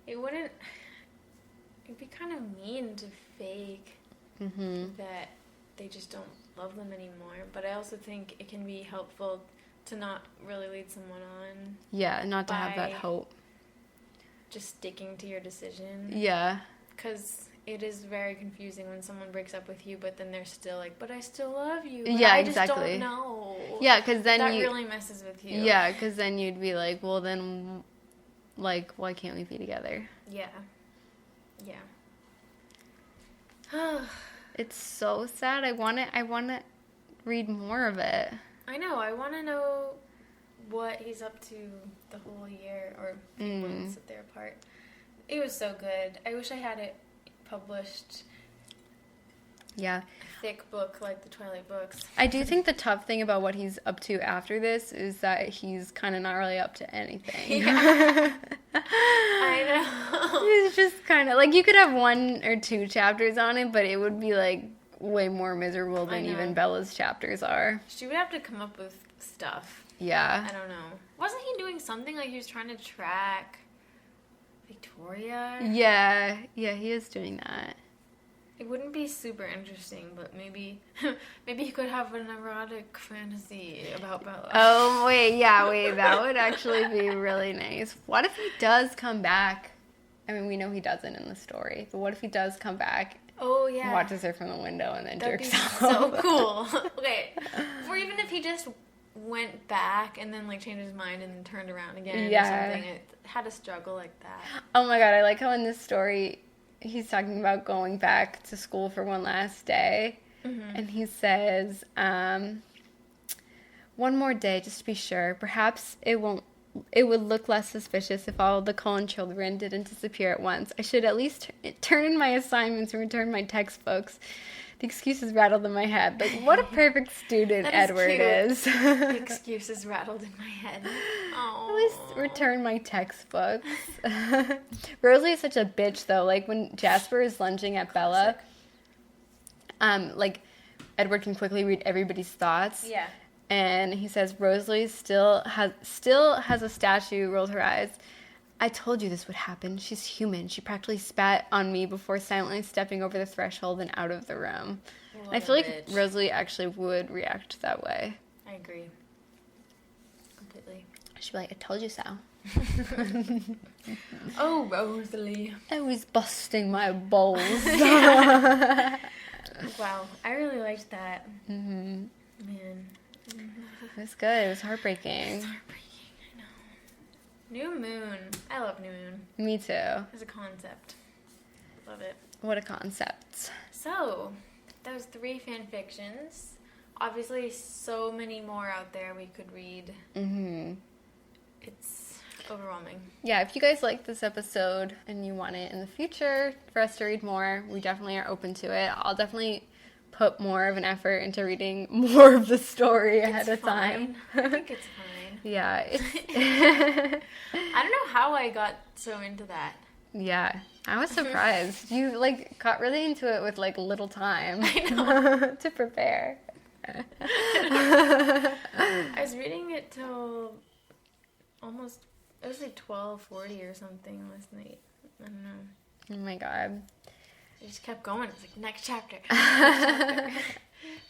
It'd be kind of mean to fake that they just don't love them anymore, but I also think it can be helpful to not really lead someone on. Yeah, not to have that hope. Just sticking to your decision. Yeah. Because it is very confusing when someone breaks up with you, but then they're still like, but I still love you. Yeah, I exactly. just don't know. Yeah, because then that really messes with you. Yeah, because then you'd be like, well, then, like, why can't we be together? Yeah. Yeah. It's so sad. I want to read more of it. I know. I want to know what he's up to the whole year or few months that they're apart. It was so good. I wish I had it published. Yeah. A thick book like the Twilight books. I do think the tough thing about what he's up to after this is that he's kind of not really up to anything. Yeah. I know. He's just kind of like, you could have 1 or 2 chapters on it, but it would be like way more miserable than even Bella's chapters are. She would have to come up with stuff. Yeah. I don't know. Wasn't he doing something like he was trying to track Victoria? Yeah, he is doing that. It wouldn't be super interesting, but maybe he could have an erotic fantasy about Bella. Oh, wait, that would actually be really nice. What if he does come back? I mean, we know he doesn't in the story, but what if he does come back? Oh, yeah. Watches her from the window and then That'd jerks be off. so cool. Okay. Or even if he just went back and then like changed his mind and then turned around again or something. It had a struggle like that. Oh my god, I like how in this story he's talking about going back to school for one last day. And he says, one more day just to be sure. Perhaps it would look less suspicious if all the Cullen children didn't disappear at once. I should at least turn in my assignments and return my textbooks. The excuses rattled in my head. Like, what a perfect student Edward is. The excuses rattled in my head. Aww. At least return my textbooks. Rosalie is such a bitch, though. Like, when Jasper is lunging at Bella, like, Edward can quickly read everybody's thoughts. Yeah. And he says, Rosalie still has a statue, rolled her eyes. I told you this would happen. She's human. She practically spat on me before silently stepping over the threshold and out of the room. I feel like Rosalie actually would react that way. I agree. She'd be like, I told you so. Oh, Rosalie. I was busting my balls. Wow, I really liked that. Mm-hmm. Man. It was good. It was heartbreaking. It's heartbreaking, I know. New Moon. I love New Moon. Me too. As a concept. Love it. What a concept. So, that was 3 fan fictions. Obviously, so many more out there we could read. Mm-hmm. It's overwhelming. Yeah, if you guys like this episode and you want it in the future for us to read more, we definitely are open to it. I'll definitely put more of an effort into reading more of the story ahead of time. I think it's fine. Yeah. I don't know how I got so into that. Yeah, I was surprised. You, got really into it with, little time to prepare. I was reading it till almost, it was 12:40 or something last night. I don't know. Oh my god. It just kept going. It's next chapter.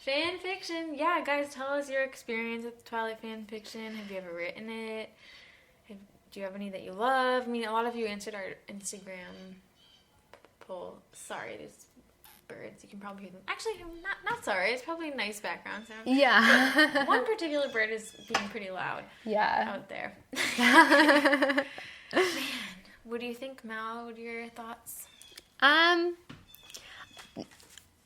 Fan fiction. Yeah, guys, tell us your experience with Twilight fan fiction. Have you ever written it? Do you have any that you love? I mean, a lot of you answered our Instagram poll. Sorry, there's birds. You can probably hear them. Actually, not sorry. It's probably a nice background sound. Yeah. But one particular bird is being pretty loud. Yeah. Out there. Man, what do you think, Mel? What are your thoughts?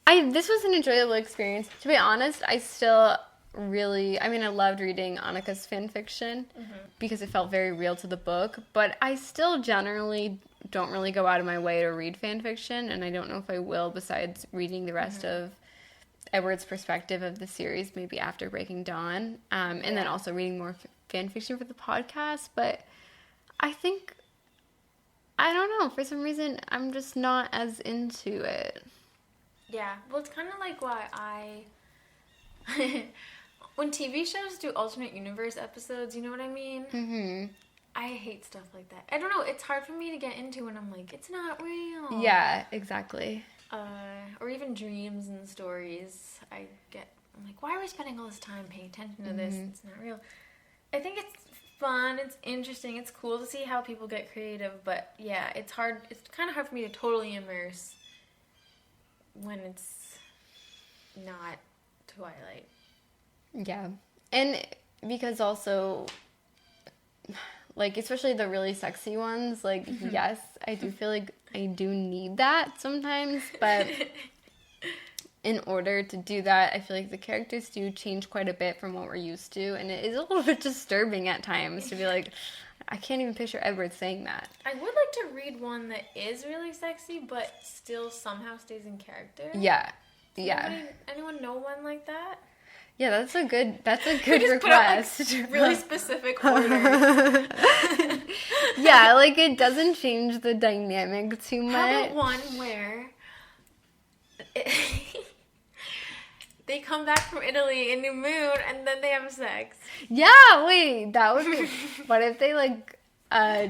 This was an enjoyable experience. To be honest, I still really, I loved reading Annika's fan fiction because it felt very real to the book, but I still generally don't really go out of my way to read fan fiction, and I don't know if I will besides reading the rest of Edward's perspective of the series, maybe after Breaking Dawn, and then also reading more fan fiction for the podcast, but I think, I don't know, for some reason, I'm just not as into it. Yeah, well, it's kind of like why when TV shows do alternate universe episodes, you know what I mean? Mm-hmm. I hate stuff like that. I don't know, it's hard for me to get into when I'm like, it's not real. Yeah, exactly. Or even dreams and stories. I'm like, why are we spending all this time paying attention to this? It's not real. I think it's fun, it's interesting, it's cool to see how people get creative, but yeah, it's hard. It's kind of hard for me to totally immerse when it's not Twilight. Yeah. And because also, especially the really sexy ones, yes, I do feel like I do need that sometimes, but in order to do that, I feel like the characters do change quite a bit from what we're used to, and it is a little bit disturbing at times to be like, I can't even picture Edward saying that. I would like to read one that is really sexy, but still somehow stays in character. Yeah. Yeah. Anyone know one like that? Yeah, that's a good request. Put out, really specific order. Yeah, it doesn't change the dynamic too much. How about one where they come back from Italy in New Moon and then they have sex? Yeah, wait, that would be... What if they,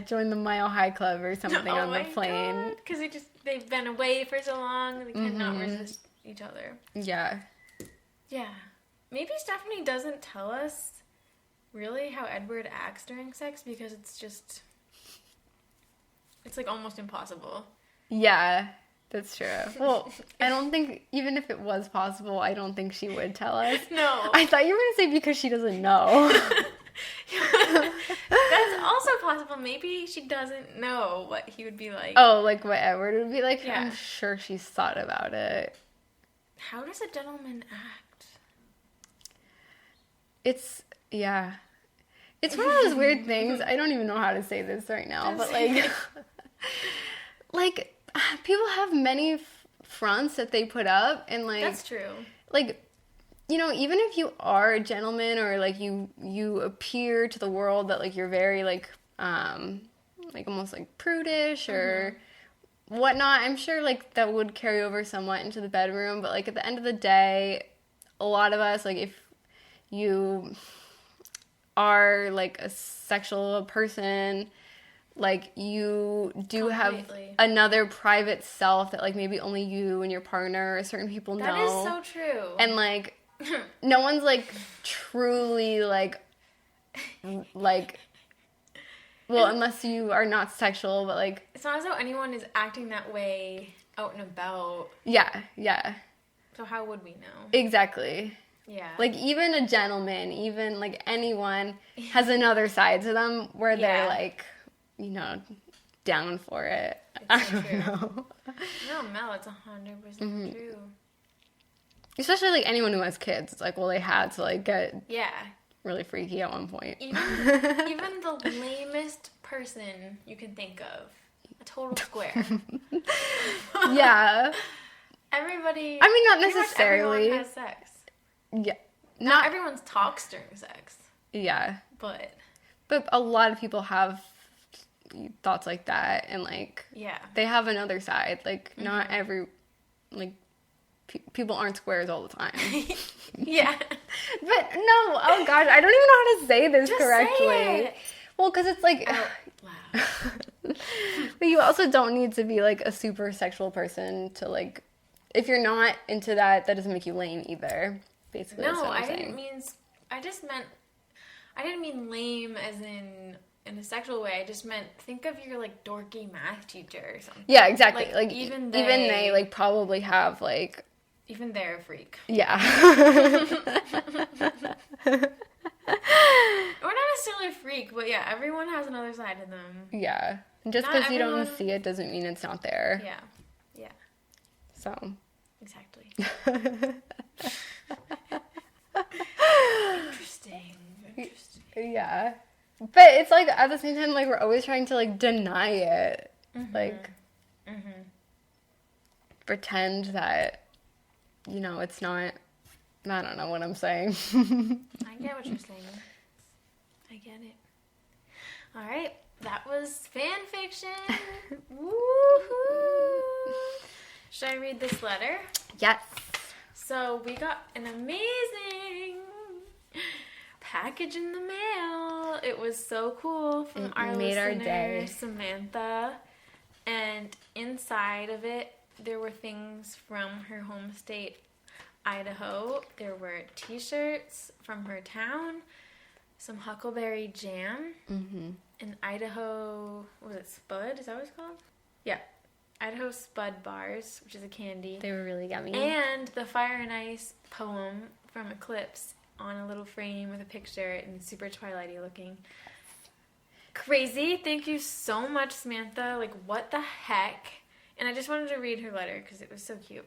join the Mile High Club or something on the plane? Because they've been away for so long, they cannot resist each other. Yeah. Yeah. Maybe Stephanie doesn't tell us really how Edward acts during sex because it's almost impossible. Yeah, that's true. Well, I don't think, even if it was possible, I don't think she would tell us. No. I thought you were going to say because she doesn't know. That's also possible. Maybe she doesn't know what he would be like. Oh, what Edward would be like? Yeah. I'm sure she's thought about it. How does a gentleman act? It's one of those weird things. I don't even know how to say this right now, but people have many fronts that they put up, and that's true. Even if you are a gentleman or you appear to the world that you're very almost prudish or whatnot, I'm sure that would carry over somewhat into the bedroom, but at the end of the day, a lot of us, if you are a sexual person, you do have another private self that maybe only you and your partner or certain people know. That is so true. And no one's truly Well, unless you are not sexual, but, like... It's not as though anyone is acting that way out and about. Yeah, yeah. So how would we know? Exactly. Yeah. Like, even a gentleman, even, like, anyone has another side to them where they're, like, you know, down for it. It's so true. Know. No, Mel, it's 100% true. Especially, like, anyone who has kids. It's like, well, they had to, like, get... Yeah. Really freaky at one point. Even the lamest person you can think of. A total square. Yeah. Everybody... I mean, not necessarily. Everyone has sex. Yeah. Not everyone talks during sex. Yeah. But a lot of people have thoughts like that. And, like... Yeah. They have another side. Like, not every... Like... People aren't squares all the time. Yeah. But no, oh gosh, I don't even know how to say this Just correctly. Say it. Well, because it's like... Out loud. But you also don't need to be, like, a super sexual person to, like... If you're not into that, that doesn't make you lame either. Basically, that's what I'm saying. I didn't mean lame as in a sexual way. I just meant, think of your, like, dorky math teacher or something. Yeah, exactly. Like even they like, probably have, like... Even they're a freak. Yeah. Or not necessarily a freak, but yeah, everyone has another side to them. Yeah. Just because you don't see it doesn't mean it's not there. Yeah. Yeah. So. Exactly. Interesting. Yeah. But it's like, at the same time, like, we're always trying to, like, deny it. Like, pretend that, you know, it's not, I don't know what I'm saying. I get what you're saying. I get it. All right. That was FanFiction. Woohoo! Should I read this letter? Yes. So we got an amazing package in the mail. It was so cool from our listener, Samantha. And inside of it, there were things from her home state, Idaho. There were t-shirts from her town, some huckleberry jam, an Idaho, was it Spud? Is that what it's called? Yeah. Idaho Spud bars, which is a candy. They were really yummy. And the Fire and Ice poem from Eclipse on a little frame with a picture and super Twilighty looking. Crazy. Thank you so much, Samantha. Like, what the heck? And I just wanted to read her letter because it was so cute.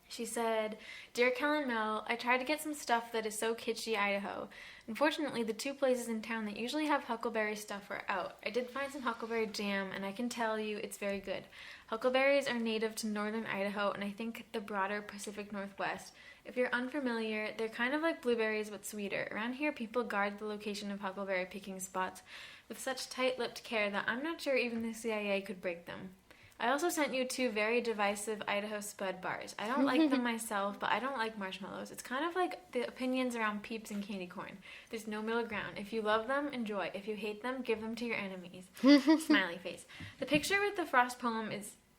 She said, Dear Kel Mel, I tried to get some stuff that is so kitschy Idaho. Unfortunately, the two places in town that usually have huckleberry stuff are out. I did find some huckleberry jam, and I can tell you it's very good. Huckleberries are native to northern Idaho, and I think the broader Pacific Northwest. If you're unfamiliar, they're kind of like blueberries, but sweeter. Around here, people guard the location of huckleberry picking spots with such tight-lipped care that I'm not sure even the CIA could break them. I also sent you two very divisive Idaho Spud bars. I don't like them myself, but I don't like marshmallows. It's kind of like the opinions around Peeps and candy corn. There's no middle ground. If you love them, enjoy. If you hate them, give them to your enemies. Smiley face. The picture with the frost poem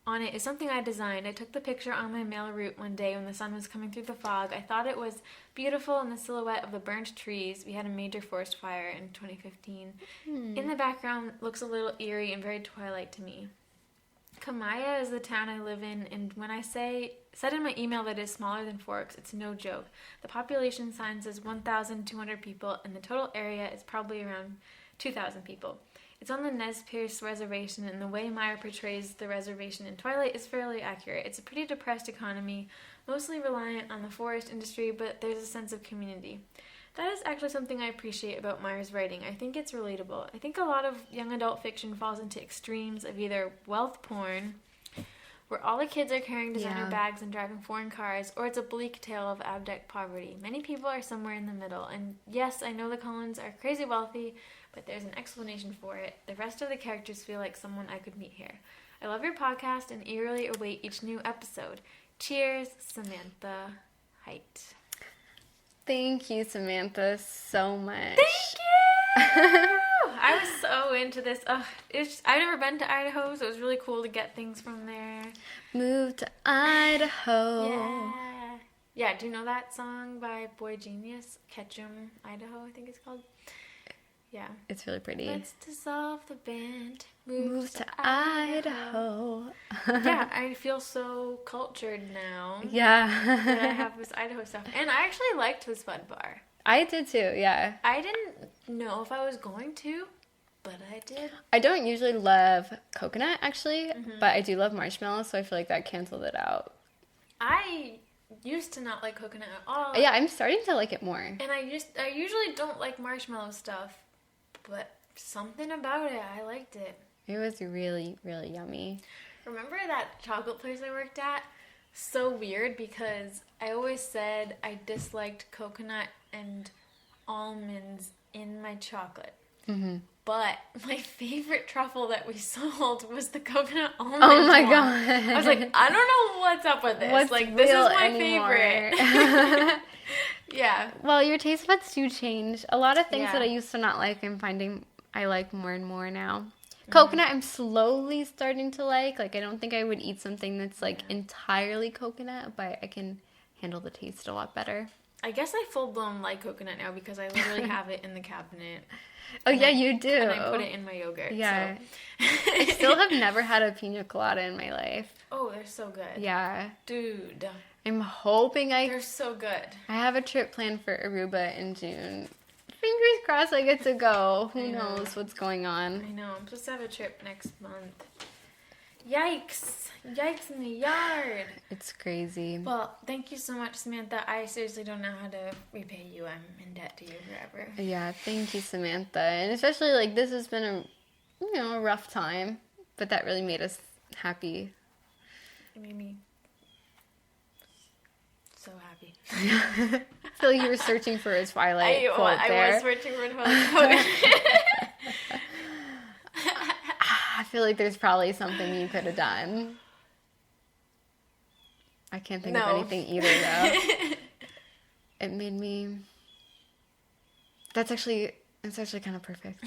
on it is something I designed. I took the picture on my mail route one day when the sun was coming through the fog. I thought it was beautiful in the silhouette of the burnt trees. We had a major forest fire in 2015. In the background, looks a little eerie and very Twilight to me. Kamaya is the town I live in, and when I said in my email that it is smaller than Forks, it's no joke. The population sign says 1,200 people, and the total area is probably around 2,000 people. It's on the Nez Perce Reservation, and the way Meyer portrays the reservation in Twilight is fairly accurate. It's a pretty depressed economy, mostly reliant on the forest industry, but there's a sense of community. That is actually something I appreciate about Meyer's writing. I think it's relatable. I think a lot of young adult fiction falls into extremes of either wealth porn, where all the kids are carrying designer bags and driving foreign cars, or it's a bleak tale of abject poverty. Many people are somewhere in the middle, and yes, I know the Cullens are crazy wealthy, but there's an explanation for it. The rest of the characters feel like someone I could meet here. I love your podcast and eagerly await each new episode. Cheers, Samantha Height. Thank you, Samantha, so much. Thank you! I was so into this. I've never been to Idaho, so it was really cool to get things from there. Move to Idaho. Yeah. Yeah, do you know that song by Boy Genius? Ketchum, Idaho, I think it's called. Yeah. It's really pretty. Let's dissolve the band. Move to Idaho. Yeah, I feel so cultured now. Yeah. That I have this Idaho stuff. And I actually liked the Spud Bar. I did too, yeah. I didn't know if I was going to, but I did. I don't usually love coconut, actually, but I do love marshmallow, so I feel like that canceled it out. I used to not like coconut at all. Yeah, I'm starting to like it more. And I usually don't like marshmallow stuff, but something about it, I liked it. It was really, really yummy. Remember that chocolate place I worked at? So weird because I always said I disliked coconut and almonds in my chocolate. Mm-hmm. But my favorite truffle that we sold was the coconut almond Oh my one. God. I was like, I don't know what's up with this. What's like, this is real my anymore? favorite. Yeah. Well, your taste buds do change. A lot of things Yeah. that I used to not like, I'm finding I like more and more now. Coconut, I'm slowly starting to like. Like, I don't think I would eat something that's, like, entirely coconut, but I can handle the taste a lot better. I guess I full-blown like coconut now because I literally have it in the cabinet. Oh, yeah, you do. And I put it in my yogurt. Yeah. So. I still have never had a pina colada in my life. Oh, they're so good. Yeah. Dude. I'm hoping They're so good. I have a trip planned for Aruba in June. Fingers crossed I get to go. Who knows what's going on. I know. I'm supposed to have a trip next month. Yikes. Yikes in the yard. It's crazy. Well, thank you so much, Samantha. I seriously don't know how to repay you. I'm in debt to you forever. Yeah, thank you, Samantha. And especially, like, this has been a rough time, but that really made us happy. It made me so happy. I feel like you were searching for a Twilight quote there. I was searching for a Twilight quote. I feel like there's probably something you could have done. I can't think of anything either, though. It made me... It's actually kind of perfect.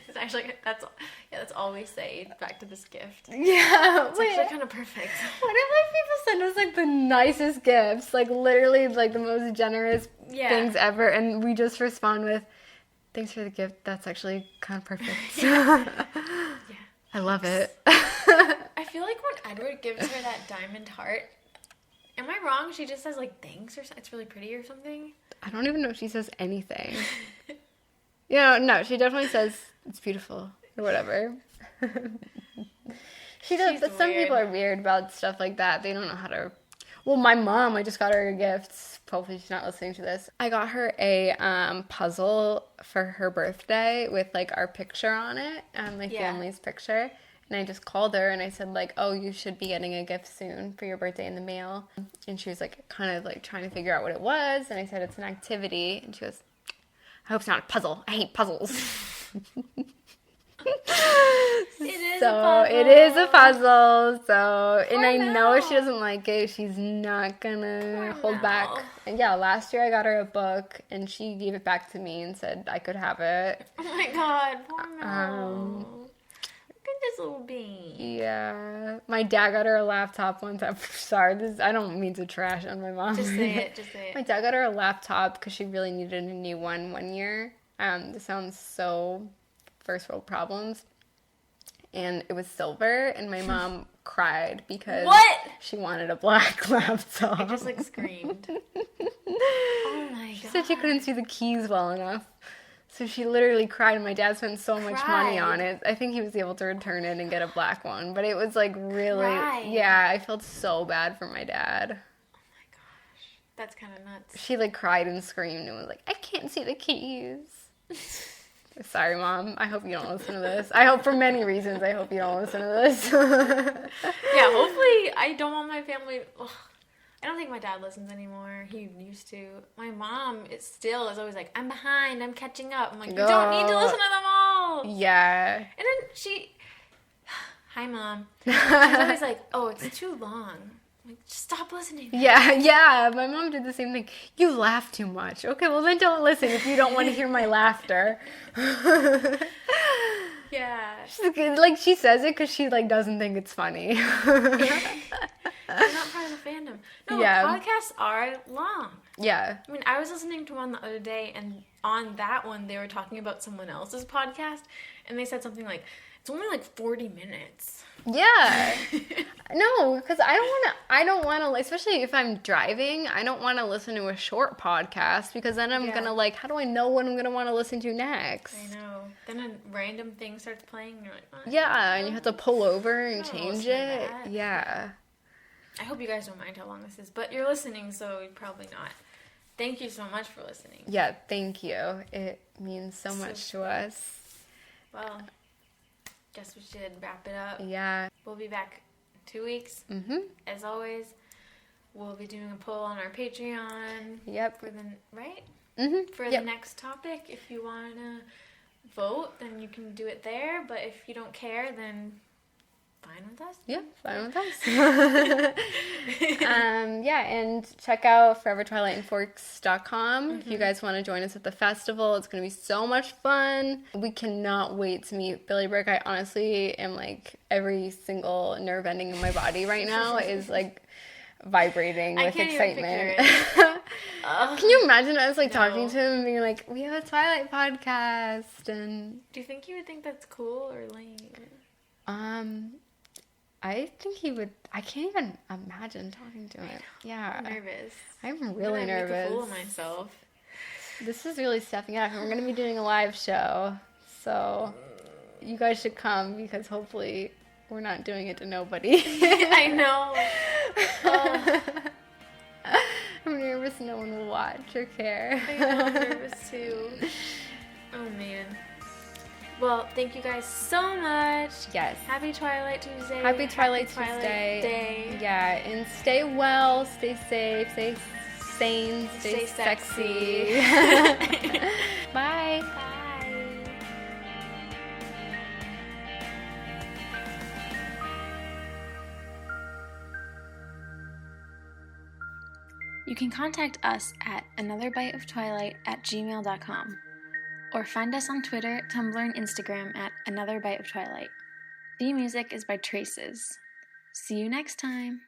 It's actually, that's all we say back to this gift. Yeah. It's actually kind of perfect. What if people send us, like, the nicest gifts? Like, literally, like, the most generous things ever, and we just respond with, thanks for the gift. That's actually kind of perfect. Yeah. I love it. I feel like when Edward gives her that diamond heart, am I wrong? She just says, like, thanks or something? It's really pretty or something? I don't even know if she says anything. No, she definitely says it's beautiful or whatever. She does, but some people are weird about stuff like that. They don't know how to... Well, my mom, I just got her a gift. Hopefully she's not listening to this. I got her a puzzle for her birthday with, like, our picture on it, my family's picture. And I just called her and I said, like, oh, you should be getting a gift soon for your birthday in the mail. And she was, like, kind of, like, trying to figure out what it was. And I said, it's an activity. And she goes, I hope it's not a puzzle. I hate puzzles. It is a puzzle. So, and I know if she doesn't like it, she's not gonna hold back. And yeah, last year I got her a book, and she gave it back to me and said I could have it. Oh my God, poor Mel. Look at this little bean. Yeah, my dad got her a laptop once. I'm sorry, I don't mean to trash on my mom. Just say it. My dad got her a laptop because she really needed a new one year. This sounds so first world problems. And it was silver, and my mom cried because she wanted a black laptop. I just, like, screamed. Oh my God. She said she couldn't see the keys well enough. So she literally cried, and my dad spent so much money on it. I think he was able to return it and get a black one. But it was, like, really... Yeah, I felt so bad for my dad. Oh my gosh. That's kind of nuts. She, like, cried and screamed and was like, I can't see the keys. Sorry, Mom. I hope you don't listen to this. I hope for many reasons I hope you don't listen to this. Yeah, hopefully I don't want my family... Ugh. I don't think my dad listens anymore. He used to. My mom is always like, I'm behind, I'm catching up. I'm like, you don't need to listen to them all. Yeah. And then hi, Mom. She's always like, oh, it's too long. I'm like, just stop listening. Yeah. My mom did the same thing. You laugh too much. Okay, well then don't listen if you don't want to hear my laughter. Yeah. Like, she says it because she, like, doesn't think it's funny. You're not part of the fandom. No, podcasts are long. Yeah. I mean, I was listening to one the other day, and on that one, they were talking about someone else's podcast, and they said something like, it's only like 40 minutes. Yeah. No, because I don't want to, especially if I'm driving, I don't want to listen to a short podcast, because then I'm going to, like, how do I know what I'm going to want to listen to next? I know. Then a random thing starts playing, and you're like, oh, yeah, and you have to pull over and change it. Yeah. I hope you guys don't mind how long this is, but you're listening, so you're probably not. Thank you so much for listening. Yeah, thank you. It means so much to us. Well, guess we should wrap it up. Yeah. We'll be back in 2 weeks. Mm-hmm. As always, we'll be doing a poll on our Patreon. Yep. For the, right? Mm-hmm. For the next topic. If you want to vote, then you can do it there. But if you don't care, then fine with us. Yeah, fine with us. Yeah, and check out forevertwilightandforks.com if you guys want to join us at the festival. It's going to be so much fun. We cannot wait to meet Billy Burke. I honestly am like, every single nerve ending in my body right now is like vibrating with excitement. Can you imagine us like talking to him and being like, we have a Twilight podcast? And do you think he would think that's cool or lame? I think he would. I can't even imagine talking to him. Yeah. I'm nervous. I'm really nervous. Make a fool of myself. This is really stepping up. We're going to be doing a live show. So you guys should come, because hopefully we're not doing it to nobody. I know. I'm nervous no one will watch or care. I know, I'm nervous too. Oh, man. Well, thank you guys so much. Yes. Happy Twilight Tuesday. Happy Twilight Tuesday. Day. Yeah, and stay well, stay safe, stay sane, stay sexy. Bye. Bye. You can contact us at anotherbiteoftwilight@gmail.com. or find us on Twitter, Tumblr, and Instagram at Another Bite of Twilight. Theme music is by Traces. See you next time!